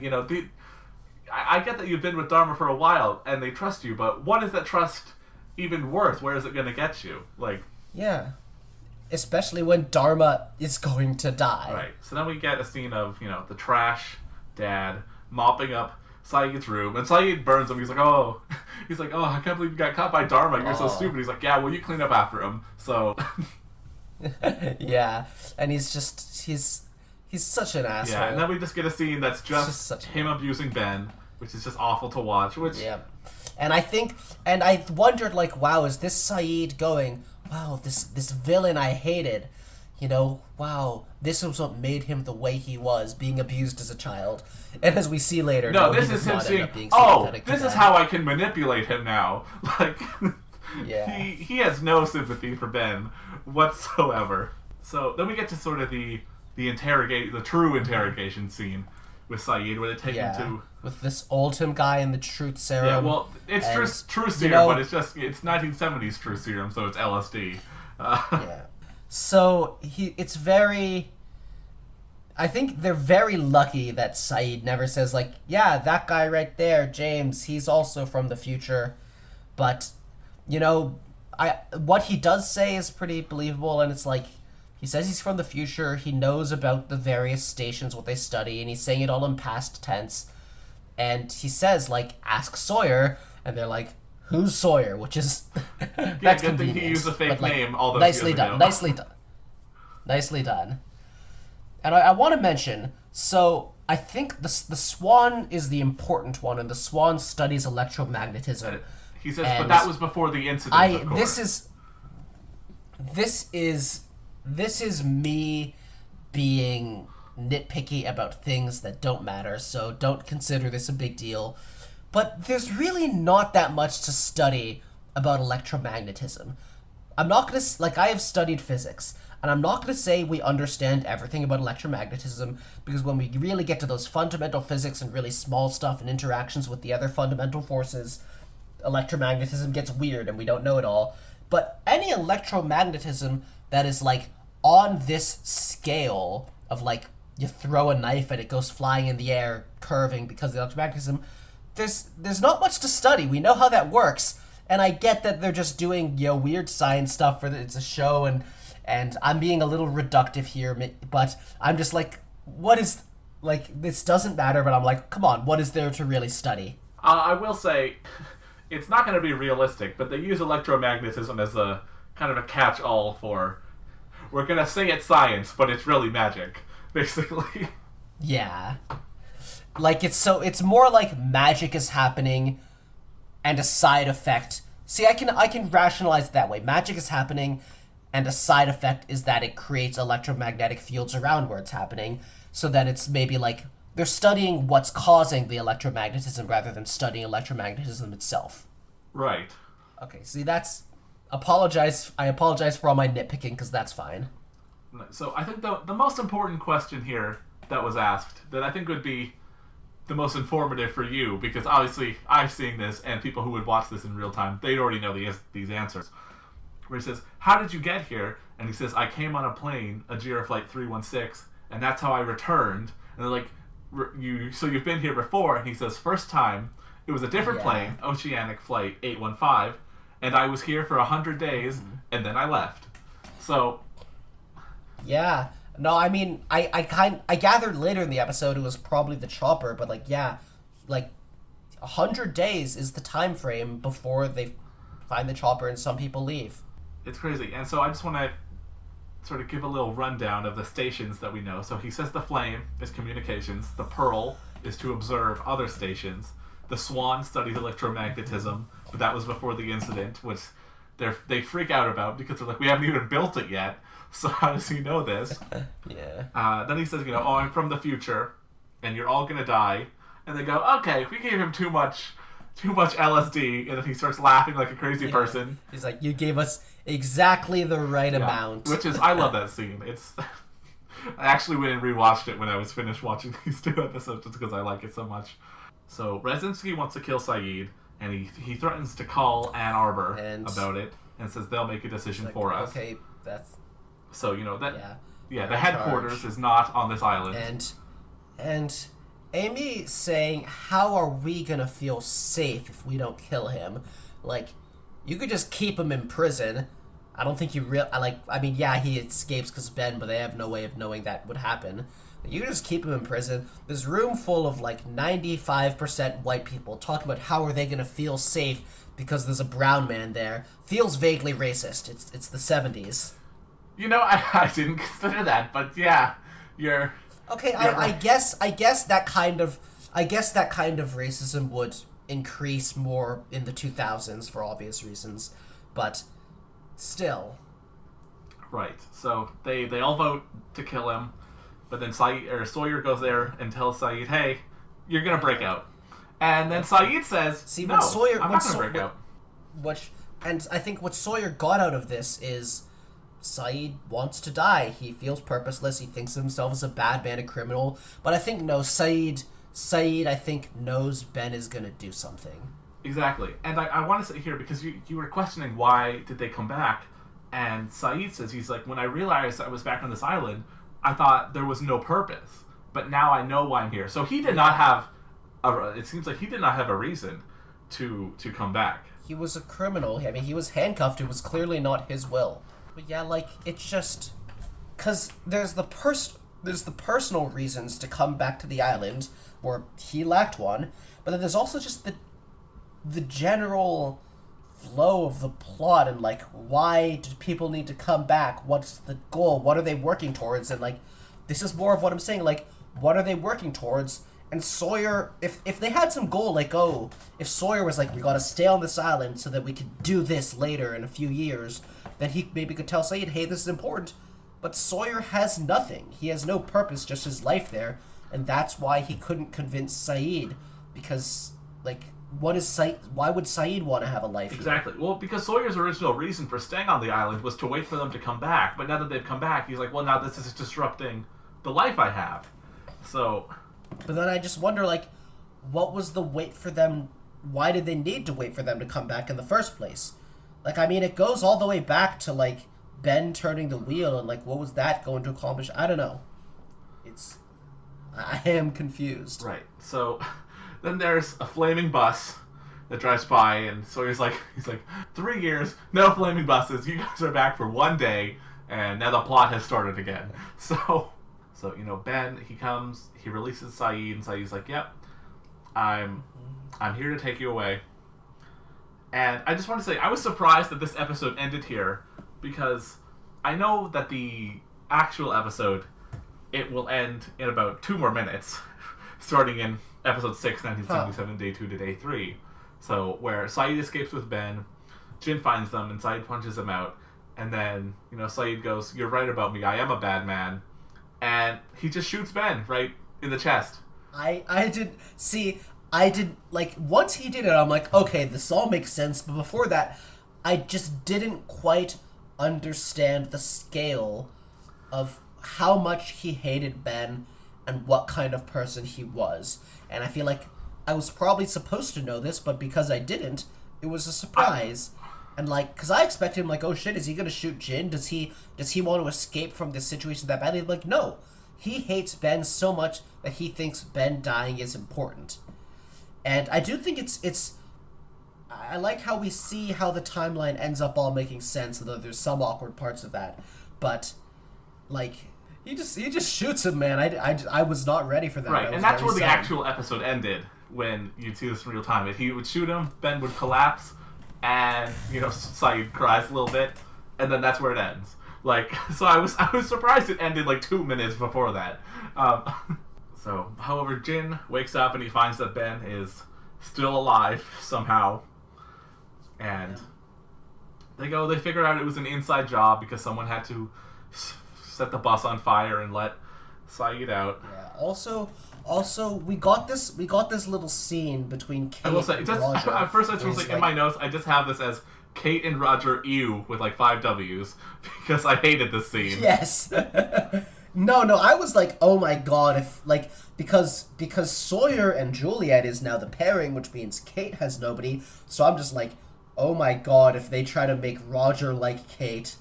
I get that you've been with Dharma for a while and they trust you, but what is that trust even worth? Where is it going to get you? Like, Yeah. Especially when Dharma is going to die. right. So then we get a scene of, the trash dad mopping up Saeed's room, and Saeed burns him. He's like, oh, I can't believe you got caught by Dharma. You're so stupid. He's like, yeah, well, you clean up after him. So, Yeah. And he's such an asshole. yeah. And then we just get a scene that's just such him abusing Ben, which is just awful to watch. Which, Yeah. And I wondered, like, wow, is this Saeed going, wow, this villain I hated, wow, this was what made him the way he was, being abused as a child. And as we see later, no, he this does is him not end saying, up being oh, sympathetic to this is Ben. how I can manipulate him now. Like, Yeah. he has no sympathy for Ben whatsoever. So then we get to sort of the true interrogation scene with Saeed, where they take him to. With this Oldham guy and the truth serum. Yeah, well, it's and, true serum, but it's 1970s true serum, so it's LSD. Yeah. So it's very. I think they're very lucky that Saeed never says, like, yeah, that guy right there, James, he's also from the future. But, what he does say is pretty believable, and it's like, he says he's from the future, he knows about the various stations, what they study, and he's saying it all in past tense. And he says, like, ask Sawyer, and they're like, who's Sawyer? Which is, that's good thing convenient. he used a fake but, like, name all those nicely years done, ago. nicely done. And I want to mention, so I think the Swan is the important one, and the Swan studies electromagnetism. He says, And but that was before the incident, of course. This is me being nitpicky about things that don't matter, so don't consider this a big deal. But there's really not that much to study about electromagnetism. I'm not going to, like, I have studied physics, and I'm not going to say we understand everything about electromagnetism, because when we really get to those fundamental physics and really small stuff and interactions with the other fundamental forces, electromagnetism gets weird and we don't know it all. But any electromagnetism that is, like, on this scale of, like, you throw a knife and it goes flying in the air, curving because of the electromagnetism, there's not much to study. We know how that works, and I get that they're just doing, weird science stuff it's a show, and I'm being a little reductive here, but I'm just like, what is, like, this doesn't matter, but I'm like, come on, what is there to really study? I will say, it's not going to be realistic, but they use electromagnetism as a kind of a catch-all for, we're going to say it's science, but it's really magic, basically. Yeah. Like, it's more like magic is happening and a side effect. See, I can rationalize it that way. Magic is happening, and a side effect is that it creates electromagnetic fields around where it's happening, so that it's maybe like they're studying what's causing the electromagnetism rather than studying electromagnetism itself. Right. Okay, see, I apologize for all my nitpicking, because that's fine. So I think the most important question here that was asked, that I think would be the most informative for you, because obviously I'm seeing this, and people who would watch this in real time, they'd already know these answers. Where he says, how did you get here? And he says, I came on a plane, a Flight 316, and that's how I returned. And they're like, so you've been here before? And he says, first time, it was a different plane, Oceanic Flight 815, and I was here for 100 days, and then I left. So... Yeah. No, I mean, I gathered later in the episode it was probably the chopper, but, like, yeah, like, 100 days is the time frame before they find the chopper and some people leave. It's crazy. And so I just want to sort of give a little rundown of the stations that we know. So he says the Flame is communications, the Pearl is to observe other stations, the Swan studies electromagnetism, but that was before the incident, which they freak out about because they're like, we haven't even built it yet, so how does he know this? Yeah. Then he says, oh, I'm from the future, and you're all gonna die. And they go, okay, we gave him too much LSD, and then he starts laughing like a crazy person. He's like, you gave us exactly the right amount. Which is, I love that scene. It's, I actually went and rewatched it when I was finished watching these two episodes just because I like it so much. So Reznitsky wants to kill Saeed, and he threatens to call Ann Arbor And- about it, and says they'll make a decision Like, for us. okay, that's So that yeah. the headquarters is not on this island. And Amy saying, "How are we gonna feel safe if we don't kill him? Like, you could just keep him in prison. I don't think you he escapes because Ben, but they have no way of knowing that would happen. But you can just keep him in prison. There's room full of like 95% white people talking about how are they gonna feel safe because there's a brown man there. Feels vaguely racist. It's the 70s. I didn't consider that, but yeah, you're Okay, right. I guess that kind of racism would increase more in the 2000s for obvious reasons, but still. Right. So they all vote to kill him, but then Sawyer goes there and tells Saeed, "Hey, you're gonna break out." And then Saeed says, See, "No, when Sawyer, I'm when not gonna break out." And I think what Sawyer got out of this is Saeed wants to die. He feels purposeless. He thinks of himself as a bad man, a criminal. But I think Saeed I think knows Ben is gonna do something. Exactly. And I want to say here, because you were questioning why did they come back, and Saeed says, he's like, when I realized I was back on this island, I thought there was no purpose. But now I know why I'm here. So he did not have it seems like he did not have a reason to come back. He was a criminal. I mean, he was handcuffed. It was clearly not his will. But yeah, like, it's just... Because there's the personal reasons to come back to the island, where he lacked one, but then there's also just the general flow of the plot, and, like, why do people need to come back? What's the goal? What are they working towards? And, like, this is more of what I'm saying, like, what are they working towards? And Sawyer, if they had some goal, like, if Sawyer was like, we gotta stay on this island so that we could do this later in a few years, then he maybe could tell Saeed, hey, this is important. But Sawyer has nothing. He has no purpose, just his life there. And that's why he couldn't convince Saeed. Because, like, why would Saeed want to have a life Exactly. here? Well, because Sawyer's original reason for staying on the island was to wait for them to come back. But now that they've come back, he's like, well, now this is disrupting the life I have. So... But then I just wonder, like, what was the wait for them... Why did they need to wait for them to come back in the first place? Like, I mean, it goes all the way back to, like, Ben turning the wheel, and, like, what was that going to accomplish? I don't know. I am confused. Right. So, then there's a flaming bus that drives by, and Sawyer's like, 3 years, no flaming buses, you guys are back for 1 day, and now the plot has started again. So, Ben, he comes, he releases Saeed, and Saeed's like, yep, I'm here to take you away. And I just want to say, I was surprised that this episode ended here, because I know that the actual episode, it will end in about 2 more minutes, starting in episode 6, 1977, day 2 to day 3. So, where Saeed escapes with Ben, Jin finds them, and Saeed punches him out, and then, Saeed goes, you're right about me, I am a bad man. And he just shoots Ben right in the chest. Once he did it, I'm like, okay, this all makes sense. But before that, I just didn't quite understand the scale of how much he hated Ben and what kind of person he was. And I feel like I was probably supposed to know this, but because I didn't, it was a surprise. And, like, because I expected him, like, oh shit, is he gonna shoot Jin? Does he want to escape from this situation that badly? Like, no. He hates Ben so much that he thinks Ben dying is important. And I do think I like how we see how the timeline ends up all making sense, though there's some awkward parts of that. But, like, he just shoots him, man. I was not ready for that. Right, and that's where the actual episode ended, when you'd see this in real time. If he would shoot him, Ben would collapse, and Saeed cries a little bit, and then that's where it ends. Like, so I was surprised it ended like 2 minutes before that. So, however, Jin wakes up and he finds that Ben is still alive somehow, and they figure out it was an inside job because someone had to set the bus on fire and let Saeed out. Yeah. Also, we got this little scene between Kate I will say, and just Roger. at first I was like, in my notes, I just have this as Kate and Roger ew with like 5 W's because I hated this scene. Yes. No, I was like, oh my god, if like because Sawyer and Juliet is now the pairing, which means Kate has nobody. So I'm just like, oh my god, if they try to make Roger like Kate,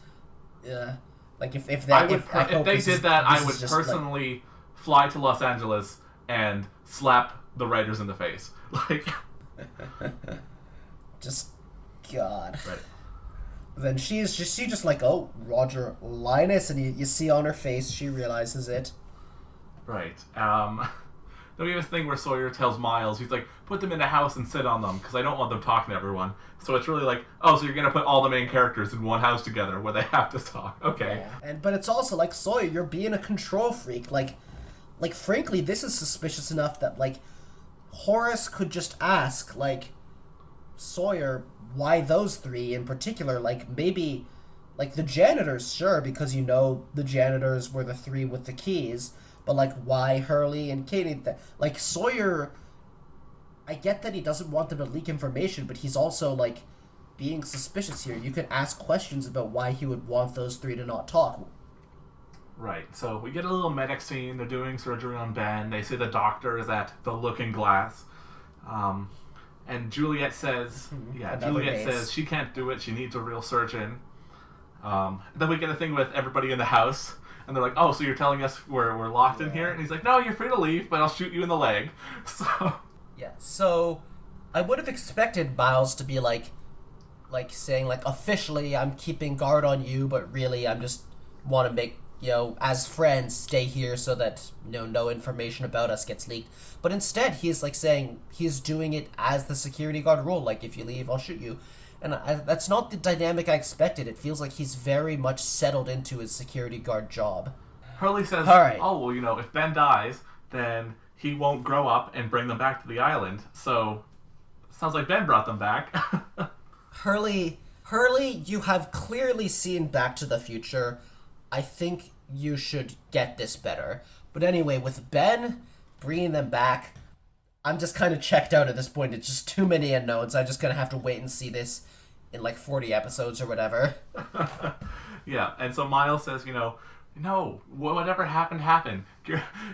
like if that If they did that, I would personally fly to Los Angeles and slap the writers in the face. Like, just God. right. Then she just like, oh, Roger Linus, and you see on her face she realizes it. Right. Then we have this thing where Sawyer tells Miles, he's like, put them in a house and sit on them, because I don't want them talking to everyone. So it's really like, oh, so you're going to put all the main characters in one house together where they have to talk. Okay. Yeah. But it's also like, Sawyer, you're being a control freak. Like frankly, this is suspicious enough that, like, Horace could just ask, like, Sawyer, why those three in particular? Like, maybe, like, the janitors, sure, because you know the janitors were the three with the keys, but, like, why Hurley and Katie? Like, Sawyer, I get that he doesn't want them to leak information, but he's also, like, being suspicious here. You could ask questions about why he would want those three to not talk. Right, so we get a little medic scene. They're doing surgery on Ben. They say the doctor is at the Looking Glass. And Juliet says, says she can't do it. She needs a real surgeon. Then we get a thing with everybody in the house. And they're like, oh, so you're telling us we're locked in here? And he's like, no, you're free to leave, but I'll shoot you in the leg. So... Yeah, so I would have expected Miles to be like saying, like, officially I'm keeping guard on you, but really I'm just want to make, as friends, stay here so that, no information about us gets leaked. But instead, he's, like, saying he's doing it as the security guard rule. Like, if you leave, I'll shoot you. And that's not the dynamic I expected. It feels like he's very much settled into his security guard job. Hurley says, all right. Oh, well, if Ben dies, then he won't grow up and bring them back to the island. So, sounds like Ben brought them back. Hurley, you have clearly seen Back to the Future. I think you should get this better. But anyway, with Ben bringing them back, I'm just kind of checked out at this point. It's just too many unknowns. I'm just going to have to wait and see this in like 40 episodes or whatever. Yeah, and so Miles says, no, whatever happened.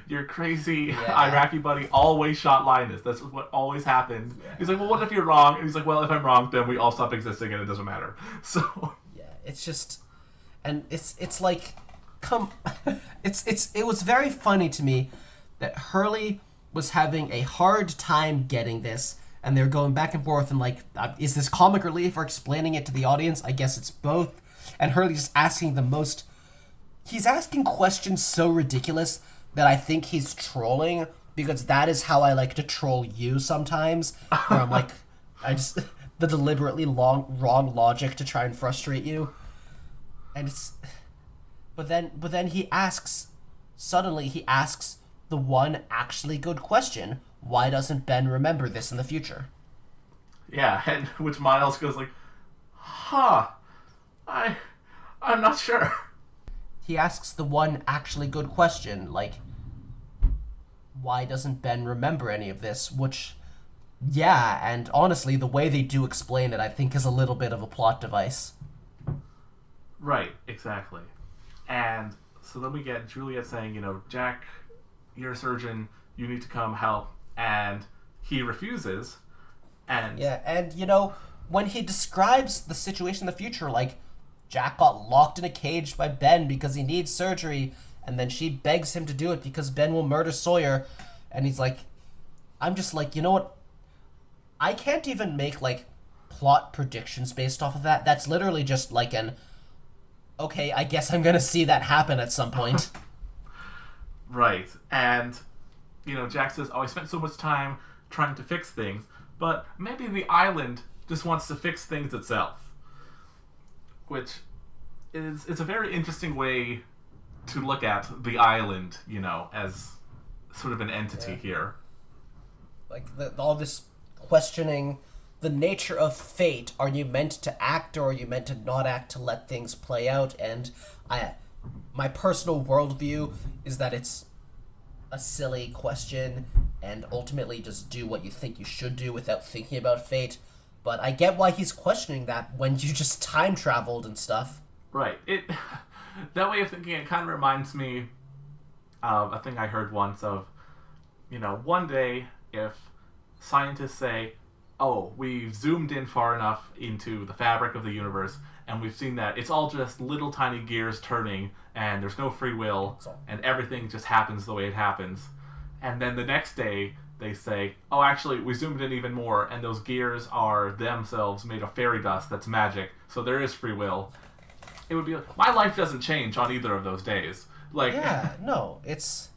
Your crazy Iraqi buddy always shot Linus. That's what always happened. Yeah. He's like, well, what if you're wrong? And he's like, well, if I'm wrong, then we all stop existing and it doesn't matter. So yeah, it's just, and it's like, it was very funny to me that Hurley was having a hard time getting this, and they're going back and forth and like, is this comic relief or explaining it to the audience? I guess it's both. And Hurley's just asking the most. He's asking questions so ridiculous that I think he's trolling, because that is how I like to troll you sometimes. Where I'm like, the deliberately wrong logic to try and frustrate you. And but then he asks the one actually good question. Why doesn't Ben remember this in the future? Yeah, and which Miles goes like, I'm not sure. He asks the one actually good question, like, why doesn't Ben remember any of this? Which, yeah, and honestly, the way they do explain it, I think, is a little bit of a plot device. Right, exactly. And so then we get Juliet saying, Jack, you're a surgeon, you need to come help. And he refuses. And yeah, and, when he describes the situation in the future, like, Jack got locked in a cage by Ben because he needs surgery, and then she begs him to do it because Ben will murder Sawyer, and he's like, I'm just like, you know what? I can't even make, like, plot predictions based off of that. That's literally just like okay, I guess I'm gonna see that happen at some point. Right, and, Jack says, I spent so much time trying to fix things, but maybe the island just wants to fix things itself. Which it's a very interesting way to look at the island, as sort of an entity here. Like, all this questioning the nature of fate. Are you meant to act, or are you meant to not act to let things play out? And my personal worldview is that it's a silly question, and ultimately just do what you think you should do without thinking about fate. But I get why he's questioning that when you just time traveled and stuff. Right. That way of thinking, it kind of reminds me a thing I heard once of, one day if scientists say, oh, we've zoomed in far enough into the fabric of the universe, and we've seen that it's all just little tiny gears turning, and there's no free will, and everything just happens the way it happens. And then the next day, they say, oh, actually, we zoomed in even more, and those gears are themselves made of fairy dust that's magic, so there is free will. It would be like, my life doesn't change on either of those days. Like, yeah, no, it's...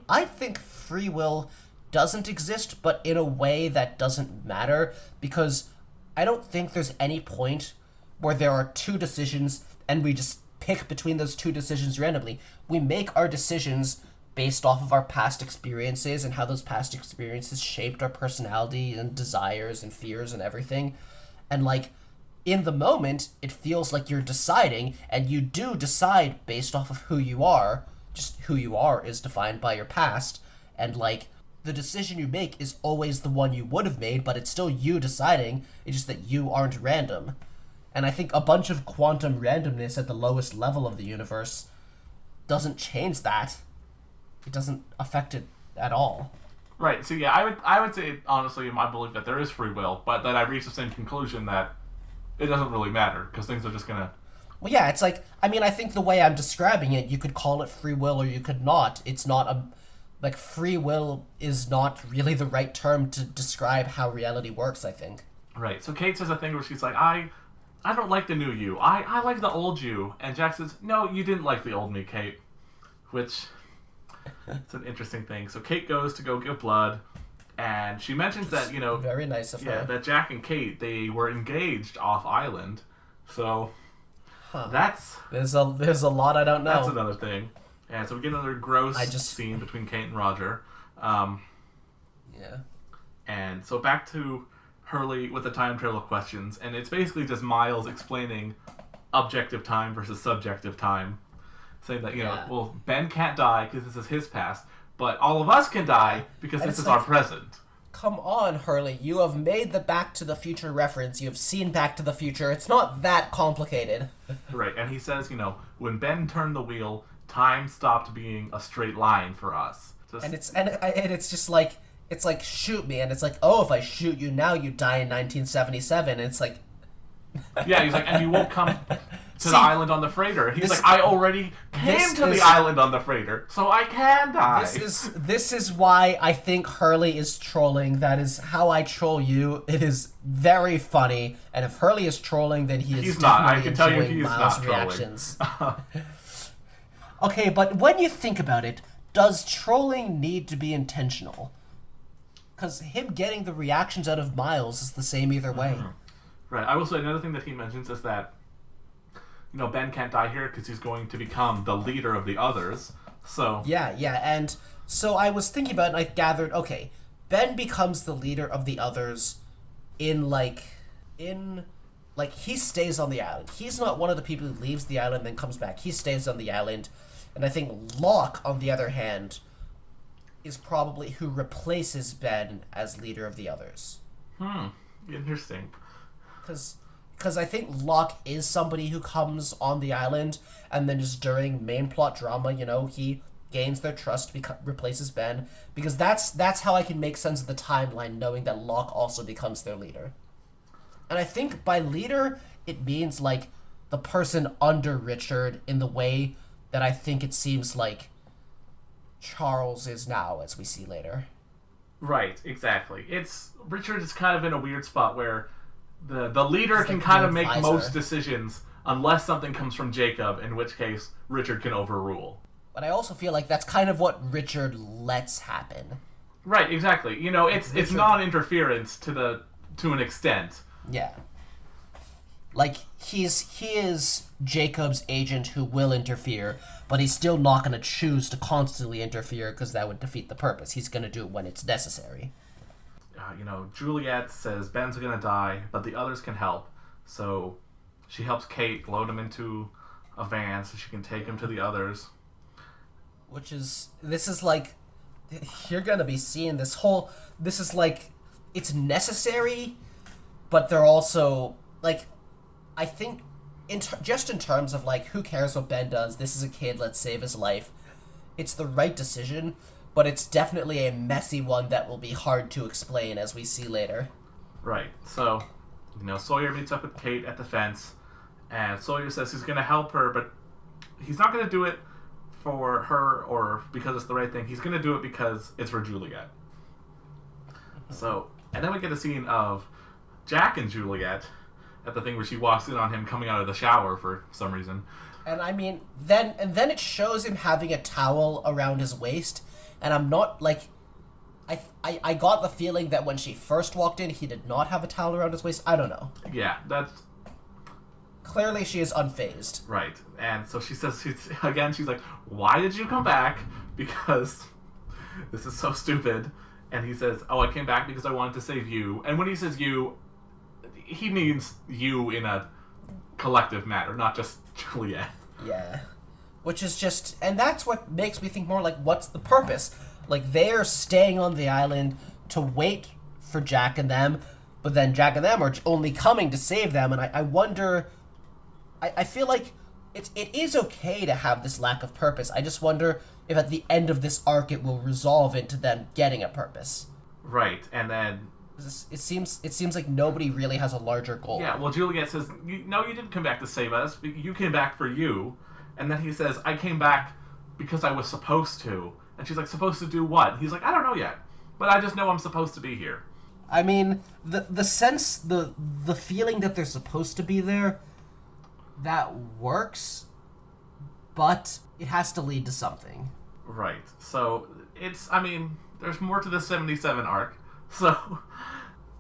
I think free will doesn't exist, but in a way that doesn't matter, because I don't think there's any point where there are two decisions and we just pick between those two decisions randomly. We make our decisions based off of our past experiences and how those past experiences shaped our personality and desires and fears and everything. And, like, in the moment, it feels like you're deciding, and you do decide based off of who you are. Just who you are is defined by your past, and, like, the decision you make is always the one you would have made, but it's still you deciding. It's just that you aren't random. And I think a bunch of quantum randomness at the lowest level of the universe doesn't change that. It doesn't affect it at all. Right. So yeah, I would say honestly, in my belief that there is free will, but then I reached the same conclusion that it doesn't really matter because things are just gonna. Well, yeah, it's like, I mean, I think the way I'm describing it, you could call it free will or you could not. It's not a... Like, free will is not really the right term to describe how reality works, I think. Right. So Kate says a thing where she's like, I don't like the new you. I like the old you. And Jack says, no, you didn't like the old me, Kate. Which, it's an interesting thing. So Kate goes to go give blood, and she mentions that, Very nice of her. that Jack and Kate, they were engaged off island. So, that's... There's a lot I don't know. That's another thing. And so we get another gross scene between Kate and Roger. Yeah. And so back to Hurley with the time travel questions, and it's basically just Miles explaining objective time versus subjective time. Saying that, well, Ben can't die because this is his past, but all of us can die because this is our present. Come on, Hurley. You have made the Back to the Future reference. You have seen Back to the Future. It's not that complicated. Right, and he says, when Ben turned the wheel, time stopped being a straight line for us. And it's just like, it's like, shoot me, and it's like, oh, if I shoot you now, you die in 1977, and it's like... Yeah, he's like, and you won't come to the island on the freighter. He's like, I already came to the island on the freighter, so I can die. This is why I think Hurley is trolling. That is how I troll you. It is very funny, and if Hurley is trolling, then he's not. I definitely can tell you enjoying he's Miles' not trolling. reactions. Okay, but when you think about it, does trolling need to be intentional? Because him getting the reactions out of Miles is the same either way. Right. I will say another thing that he mentions is that, Ben can't die here because he's going to become the leader of the others. So Yeah, and so I was thinking about it and I gathered, okay, Ben becomes the leader of the others he stays on the island. He's not one of the people who leaves the island and then comes back. He stays on the island. And I think Locke, on the other hand, is probably who replaces Ben as leader of the others. Interesting. Because I think Locke is somebody who comes on the island, and then just during main plot drama, he gains their trust, replaces Ben, because that's how I can make sense of the timeline, knowing that Locke also becomes their leader. And I think by leader, it means, like, the person under Richard in the way that I think it seems like Charles is now, as we see later. Right, exactly. Richard is kind of in a weird spot where the leader can kind of make most decisions unless something comes from Jacob, in which case Richard can overrule. But I also feel like that's kind of what Richard lets happen. Right, exactly. It's non-interference to an extent. Yeah. Like, he is Jacob's agent who will interfere, but he's still not going to choose to constantly interfere because that would defeat the purpose. He's going to do it when it's necessary. Juliet says Ben's going to die, but the others can help. So she helps Kate load him into a van so she can take him to the others. This is like, you're going to be seeing this is like, it's necessary, but they're also, like, I think, just in terms of, like, who cares what Ben does, this is a kid, let's save his life. it's the right decision, but it's definitely a messy one that will be hard to explain, as we see later. Right. So, Sawyer meets up with Kate at the fence, and Sawyer says he's going to help her, but he's not going to do it for her or because it's the right thing. He's going to do it because it's for Juliet. So, and then we get a scene of Jack and Juliet at the thing where she walks in on him coming out of the shower for some reason. And I mean, then it shows him having a towel around his waist, and I'm not, like... I got the feeling that when she first walked in, he did not have a towel around his waist. I don't know. Yeah, that's... Clearly she is unfazed. Right. And so she says, she's like, why did you come back? Because this is so stupid. And he says, oh, I came back because I wanted to save you. And when he says you, he means you in a collective matter, not just Juliet. Yeah. Which is just... And that's what makes me think more like, what's the purpose? Like, they're staying on the island to wait for Jack and them, but then Jack and them are only coming to save them, and I wonder... I feel like it is okay to have this lack of purpose. I just wonder if at the end of this arc it will resolve into them getting a purpose. Right, and then... It seems like nobody really has a larger goal. Yeah, well, Juliet says, no, you didn't come back to save us. You came back for you. And then he says, I came back because I was supposed to. And she's like, supposed to do what? He's like, I don't know yet. But I just know I'm supposed to be here. I mean, the sense, the feeling that they're supposed to be there, that works, but it has to lead to something. Right. So, there's more to the 77 arc. So,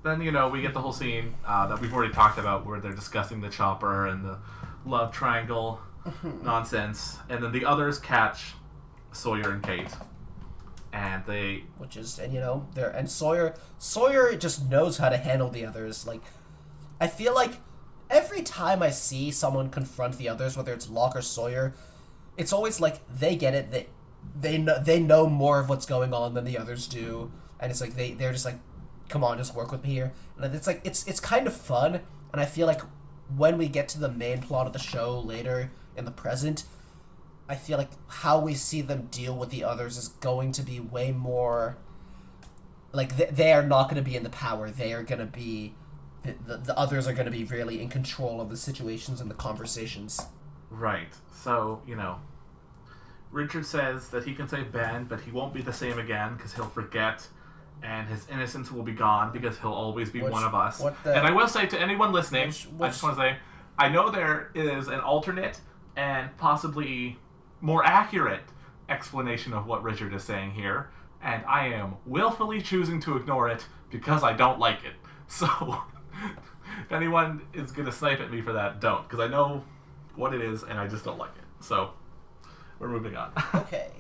then, we get the whole scene that we've already talked about where they're discussing the chopper and the love triangle nonsense. And then the others catch Sawyer and Kate. And they... Sawyer just knows how to handle the others. Like, I feel like every time I see someone confront the others, whether it's Locke or Sawyer, it's always like they get it, they know more of what's going on than the others do, and it's like they're just like, come on, just work with me here. And it's like it's kind of fun, and I feel like when we get to the main plot of the show later in the present, I feel like how we see them deal with the others is going to be way more... Like, they are not going to be in the power. They are going to be... The others are going to be really in control of the situations and the conversations. Right. So, Richard says that he can save Ben, but he won't be the same again because he'll forget, and his innocence will be gone because he'll always be one of us. And I will say to anyone listening, I just want to say, I know there is an alternate and possibly more accurate explanation of what Richard is saying here, and I am willfully choosing to ignore it because I don't like it. So, if anyone is going to snipe at me for that, don't, because I know what it is and I just don't like it. So, we're moving on. Okay.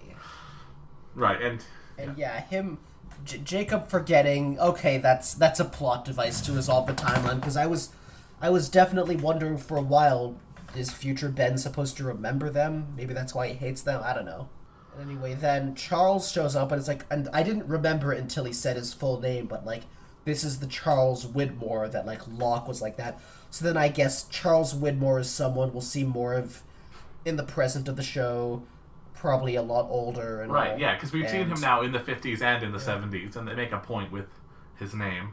Right, and Jacob forgetting, okay, that's a plot device to resolve the timeline, because I was definitely wondering for a while, is future Ben supposed to remember them? Maybe that's why he hates them? I don't know. And anyway, then Charles shows up, and it's like, and I didn't remember it until he said his full name, but like, this is the Charles Widmore that like Locke was like that. So then I guess Charles Widmore is someone we'll see more of in the present of the show, probably a lot older. And right, yeah, because we've seen him now in the 50s and in the 70s, and they make a point with his name.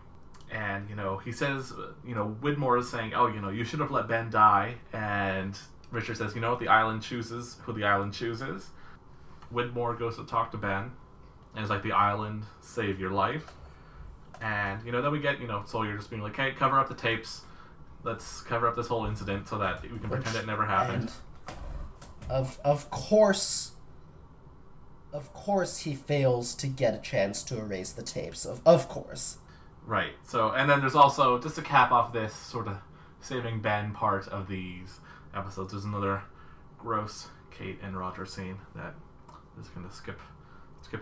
And, he says, Widmore is saying, oh, you should have let Ben die. And Richard says, what, the island chooses who the island chooses. Widmore goes to talk to Ben, and it's like, the island saved your life. And, then we get, Sawyer just being like, hey, cover up the tapes. Let's cover up this whole incident so that we can pretend it never happened. Of course he fails to get a chance to erase the tapes. Of course. Right. So, and then there's also, just to cap off this sort of saving Ben part of these episodes, there's another gross Kate and Roger scene that I'm just going to skip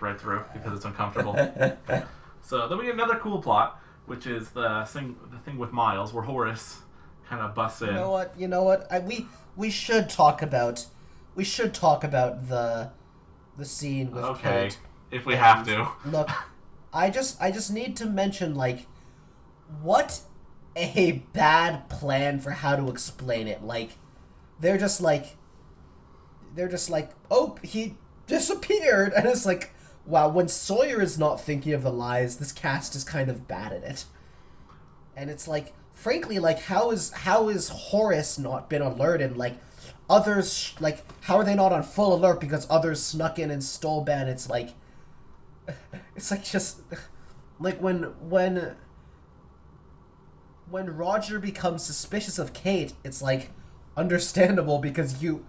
right through because it's uncomfortable. So then we get another cool plot, which is the thing with Miles, where Horace kind of busts in. You know what? We should talk about the scene with Kate. If we have to. Look, I just need to mention, like, what a bad plan for how to explain it. Like, they're just like, oh, he disappeared, and it's like, wow, when Sawyer is not thinking of the lies, this cast is kind of bad at it. And it's like, frankly, like, how is Horace not been alerted? Like, others, like, how are they not on full alert because others snuck in and stole Ben? It's like just like when Roger becomes suspicious of Kate, it's like understandable because you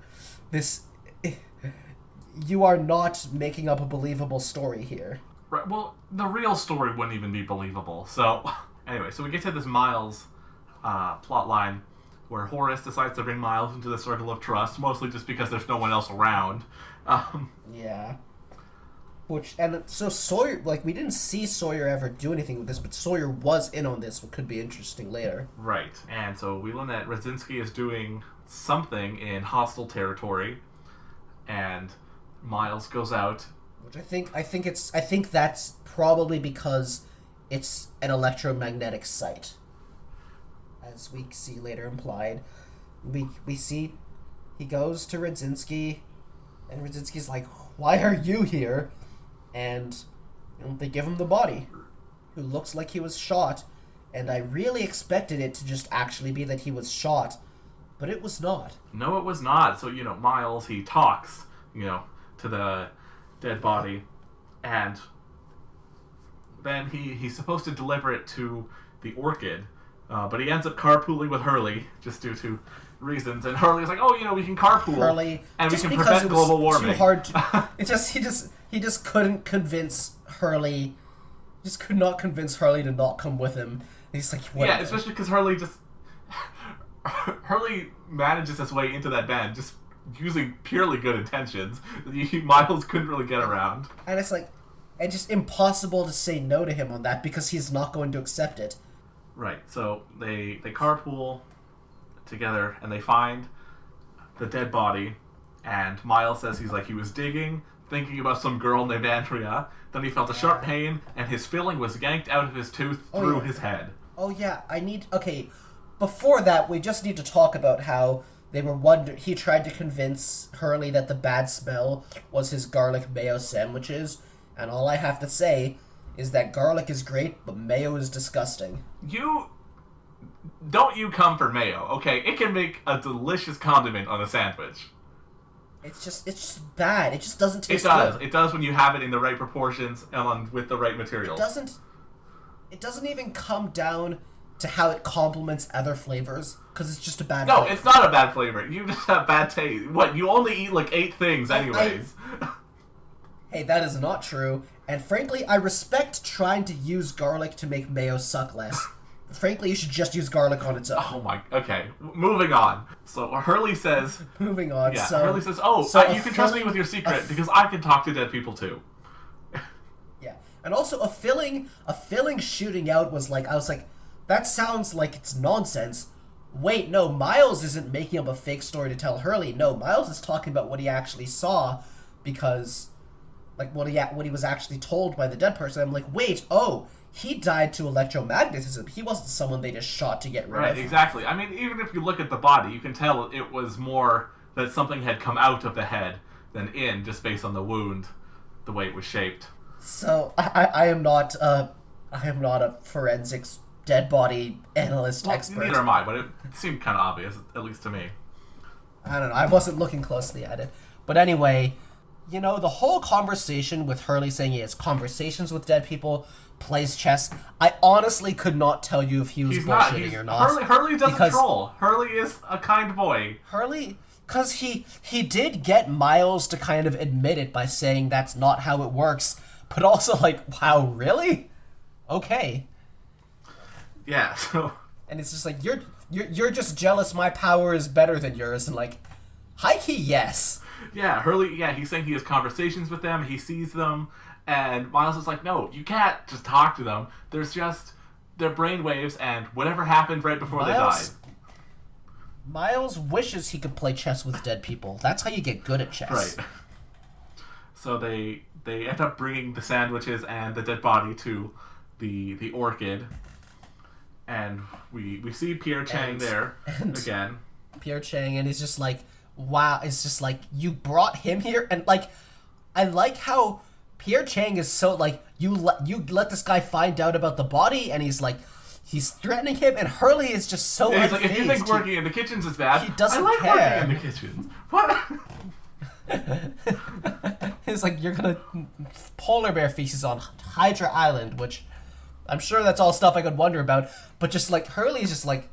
are not making up a believable story here. Right. Well, the real story wouldn't even be believable. So, anyway, so we get to this Miles plot line where Horace decides to bring Miles into the circle of trust, mostly just because there's no one else around. Yeah. And so Sawyer, like, we didn't see Sawyer ever do anything with this, but Sawyer was in on this, which could be interesting later. Right. And so we learn that Radzinski is doing something in hostile territory, and Miles goes out. Which I think that's probably because it's an electromagnetic site. As we see later implied. We see he goes to Radzinski, and Radzinski's like, why are you here? And they give him the body, who looks like he was shot, and I really expected it to just actually be that he was shot, but it was not. No, it was not. So, Miles, he talks, to the dead body, and then he's supposed to deliver it to the Orchid, but he ends up carpooling with Hurley, just due to reasons, and Hurley's like, we can carpool, Hurley, and we can prevent global warming. Too hard to, he just couldn't convince Hurley, just could not convince Hurley to not come with him. And he's like, whatever. Yeah, especially because Hurley manages his way into that band just using purely good intentions. Miles couldn't really get around. And it's like, and just impossible to say no to him on that because he's not going to accept it. Right, so they carpool together and they find the dead body, and Miles says he was digging, thinking about some girl named Andrea, then he felt a sharp pain, and his filling was yanked out of his tooth through his head. Oh yeah, before that, we just need to talk about how he tried to convince Hurley that the bad smell was his garlic mayo sandwiches, and all I have to say is that garlic is great, but mayo is disgusting. Don't you come for mayo, okay? It can make a delicious condiment on a sandwich. It's just bad. It just doesn't taste good. It does when you have it in the right proportions and with the right materials. It doesn't even come down to how it complements other flavors, because it's just a bad flavor. No, it's not a bad flavor. You just have bad taste. What, you only eat like 8 things anyways. Hey, that is not true. And frankly, I respect trying to use garlic to make mayo suck less. Frankly, you should just use garlic on its own. Oh my... Okay, moving on. So Hurley says... Moving on, yeah, so... Hurley says, you can trust me with your secret, because I can talk to dead people too. Yeah, and also a filling shooting out was like... I was like, that sounds like it's nonsense. Wait, no, Miles isn't making up a fake story to tell Hurley. No, Miles is talking about what he actually saw, because... Like, what he was actually told by the dead person. I'm like, wait, he died to electromagnetism. He wasn't someone they just shot to get rid of. Right, exactly. I mean, even if you look at the body, you can tell it was more that something had come out of the head than in, just based on the wound, the way it was shaped. So, I am not a forensics dead body analyst expert. Neither am I, but it seemed kind of obvious, at least to me. I don't know. I wasn't looking closely at it. But anyway... the whole conversation with Hurley saying he has conversations with dead people, plays chess, I honestly could not tell you if he was bullshitting or not. Hurley doesn't troll. Hurley is a kind boy. Hurley, because he did get Miles to kind of admit it by saying that's not how it works, but also like, wow, really? Okay. Yeah, so... And it's just like, you're just jealous my power is better than yours, and like, high-key, yes. Yeah, Hurley, he's saying he has conversations with them, he sees them, and Miles is like, no, you can't just talk to them. There's just their brainwaves and whatever happened right before they died. Miles wishes he could play chess with dead people. That's how you get good at chess. Right. So they end up bringing the sandwiches and the dead body to the Orchid, and we see Pierre Chang there again. Pierre Chang, and he's just like, wow, it's just like, you brought him here? And like, I like how Pierre Chang is so like you let this guy find out about the body, and he's threatening him, and Hurley is just so Yeah, he's unfazed. like, if you think working in the kitchens is bad, he doesn't I like care. working in the kitchens. What? He's like, you're gonna polar bear feces on Hydra Island, which I'm sure that's all stuff I could wonder about. But just like Hurley's just like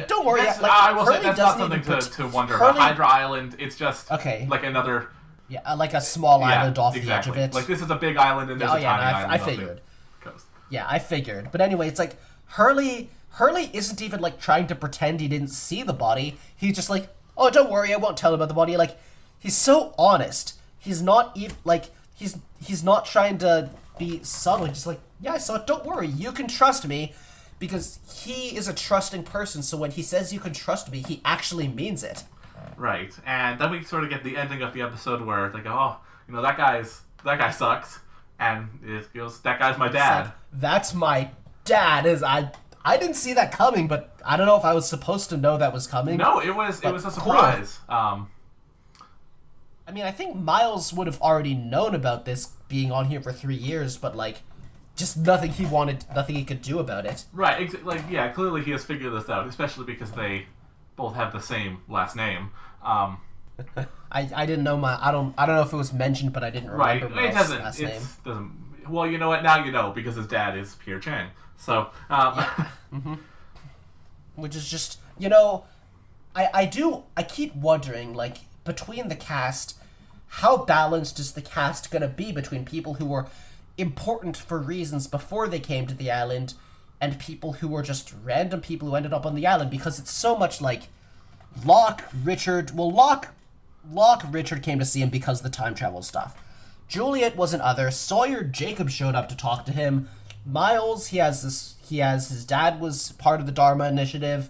don't worry. I will Hurley say that's not something to wonder about. Hydra Island, it's just like another. Yeah, like a small island off the edge of it. Like this is a big island and there's a tiny island. I figured. Coast. Yeah, I figured. But anyway, it's like Hurley isn't even like trying to pretend he didn't see the body. He's just like, oh, don't worry, I won't tell him about the body. Like, he's so honest. He's not even like he's not trying to be subtle. He's just like, yeah, I saw it. Don't worry, you can trust me, because he is a trusting person. So when he says you can trust me, he actually means it. Right, and then we sort of get the ending of the episode where they go, oh, you know, that guy sucks, and it goes, that guy's my dad. Like, that's my dad. I didn't see that coming, but I don't know if I was supposed to know that was coming. No, it was a surprise. Cool. I mean, I think Miles would have already known about this being on here for 3 years, but like, just nothing he could do about it. Right, yeah, clearly he has figured this out, especially because they both have the same last name. I didn't know I don't know if it was mentioned, but I didn't remember Miles' last name. Well, you know what? Now you know, because his dad is Pierre Chang. So, Which is just, you know, I keep wondering, like, between the cast, how balanced is the cast gonna be between people who were important for reasons before they came to the island and people who were just random people who ended up on the island, because it's so much like Locke, Richard came to see him because of the time travel stuff. Juliet was another. Sawyer, Jacob showed up to talk to him. Miles, he has his dad was part of the Dharma Initiative.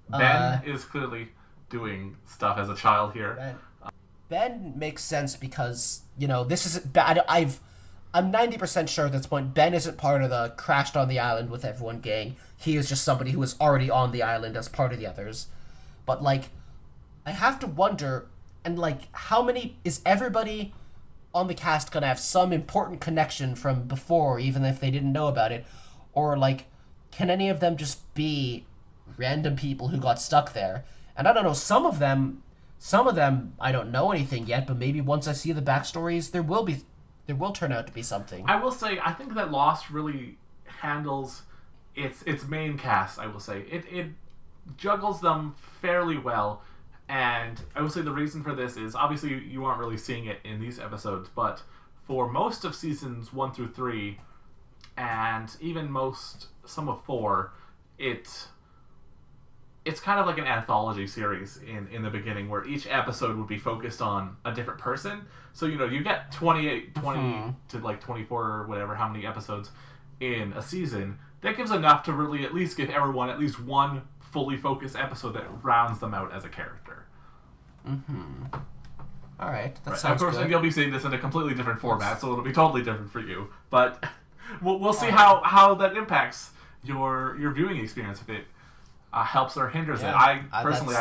Ben is clearly doing stuff as a child here. Ben makes sense because, you know, this isn't bad. I'm 90% sure at this point Ben isn't part of the crashed on the island with everyone gang. He is just somebody who was already on the island as part of the others. But, like, I have to wonder, and, like, how many... Is everybody on the cast gonna have some important connection from before, even if they didn't know about it? Or, like, can any of them just be random people who got stuck there? And I don't know, some of them, I don't know anything yet, but maybe once I see the backstories, there will turn out to be something. I will say, I think that Lost really handles its main cast, I will say. It juggles them fairly well, and I will say the reason for this is, obviously you aren't really seeing it in these episodes, but for most of seasons 1 through 3, and even some of 4, it's kind of like an anthology series in the beginning, where each episode would be focused on a different person. So, you know, you get 20 to like 24 or whatever, how many episodes in a season. That gives enough to really at least give everyone at least one fully focused episode that rounds them out as a character. All right, that sounds of course, good. You'll be seeing this in a completely different format, so it'll be totally different for you. But we'll see how that impacts your viewing experience, if it helps or hinders it. I personally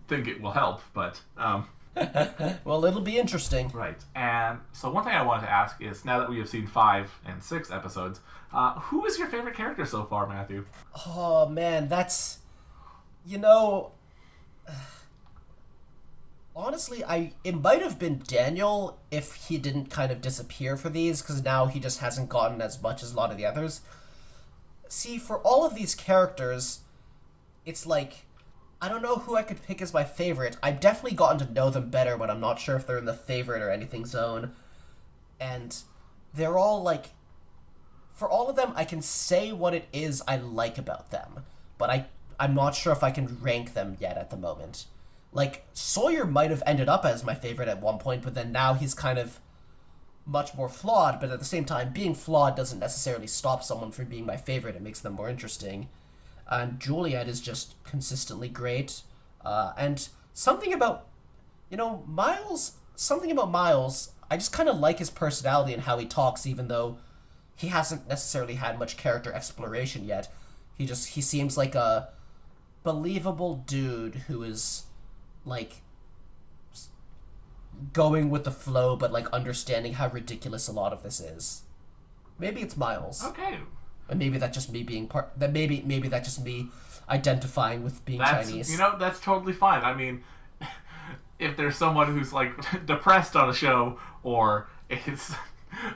think it will help, but well, it'll be interesting. Right. And so one thing I wanted to ask is, now that we have seen 5 and 6 episodes, who is your favorite character so far, Matthew? Oh man, that's, you know, honestly, it might have been Daniel if he didn't kind of disappear for these, because now he just hasn't gotten as much as a lot of the others. See, for all of these characters, it's like, I don't know who I could pick as my favorite. I've definitely gotten to know them better, but I'm not sure if they're in the favorite or anything zone. And they're all like, for all of them, I can say what it is I like about them, but I'm not sure if I can rank them yet at the moment. Like, Sawyer might have ended up as my favorite at one point, but then now he's kind of much more flawed, but at the same time, being flawed doesn't necessarily stop someone from being my favorite. It makes them more interesting. And Juliet is just consistently great. And something about Miles, I just kind of like his personality and how he talks, even though he hasn't necessarily had much character exploration yet. He seems like a believable dude who is, like, going with the flow, but like understanding how ridiculous a lot of this is. Maybe it's Miles. Okay. And maybe that's just me being maybe that's just me identifying with being Chinese. You know, that's totally fine. I mean, if there's someone who's like depressed on a show or is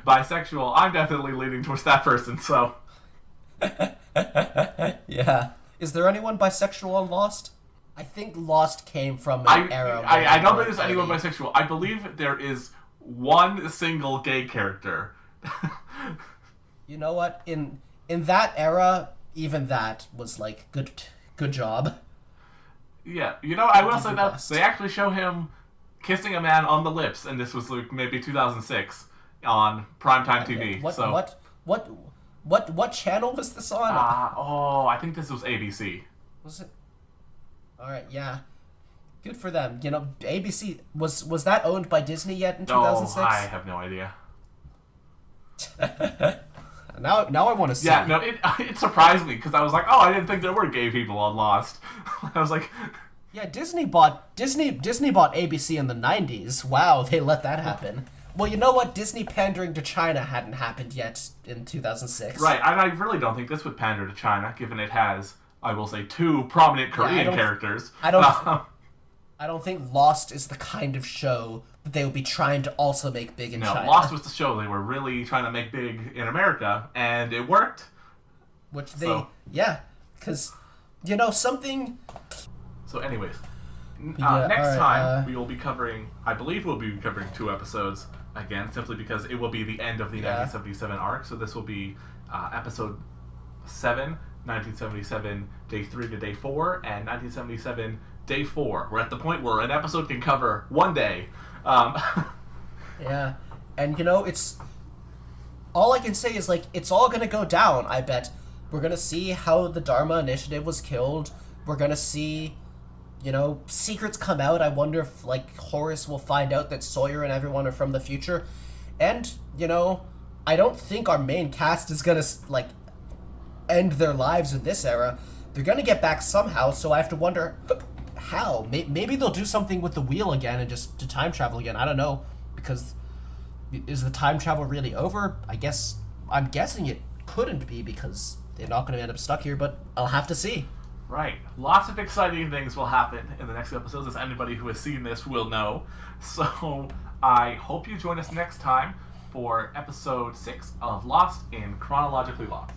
bisexual, I'm definitely leaning towards that person, so yeah. Is there anyone bisexual on Lost? I think Lost came from an era. I don't think there's anyone bisexual. I believe there is one single gay character. You know what? In that era, even that was like good job. Yeah, you know, I will say that they actually show him kissing a man on the lips, and this was like maybe 2006 on primetime TV. What channel was this on? I think this was ABC. Was it? All right, yeah. Good for them. You know, ABC was that owned by Disney yet in 2006? Oh, I have no idea. Now I want to see. Yeah, no, it surprised me because I was like, oh, I didn't think there were gay people on Lost. I was like, yeah, Disney bought ABC in the 90s. Wow, they let that happen. Well, you know what? Disney pandering to China hadn't happened yet in 2006. Right, and I really don't think this would pander to China, given it has, I will say, 2 prominent Korean characters. I don't think Lost is the kind of show that they would be trying to also make big in China. No, Lost was the show they were really trying to make big in America, and it worked. Which yeah, because, you know, something... So anyways, next right, time we will be covering, I believe we'll be covering 2 episodes, again, simply because it will be the end of the 1977 arc, so this will be episode 7, 1977, day 3 to day 4, and 1977, day 4. We're at the point where an episode can cover one day. Yeah, and you know, it's... All I can say is, like, it's all gonna go down, I bet. We're gonna see how the Dharma Initiative was killed. We're gonna see, you know, secrets come out. I wonder if, like, Horace will find out that Sawyer and everyone are from the future. And, you know, I don't think our main cast is gonna, like, end their lives in this era. They're gonna get back somehow, so I have to wonder how. Maybe they'll do something with the wheel again and just to time travel again. I don't know, because is the time travel really over? I'm guessing it couldn't be, because they're not gonna end up stuck here, but I'll have to see. Right. Lots of exciting things will happen in the next episodes, as anybody who has seen this will know. So I hope you join us next time for episode 6 of Lost in Chronologically Lost.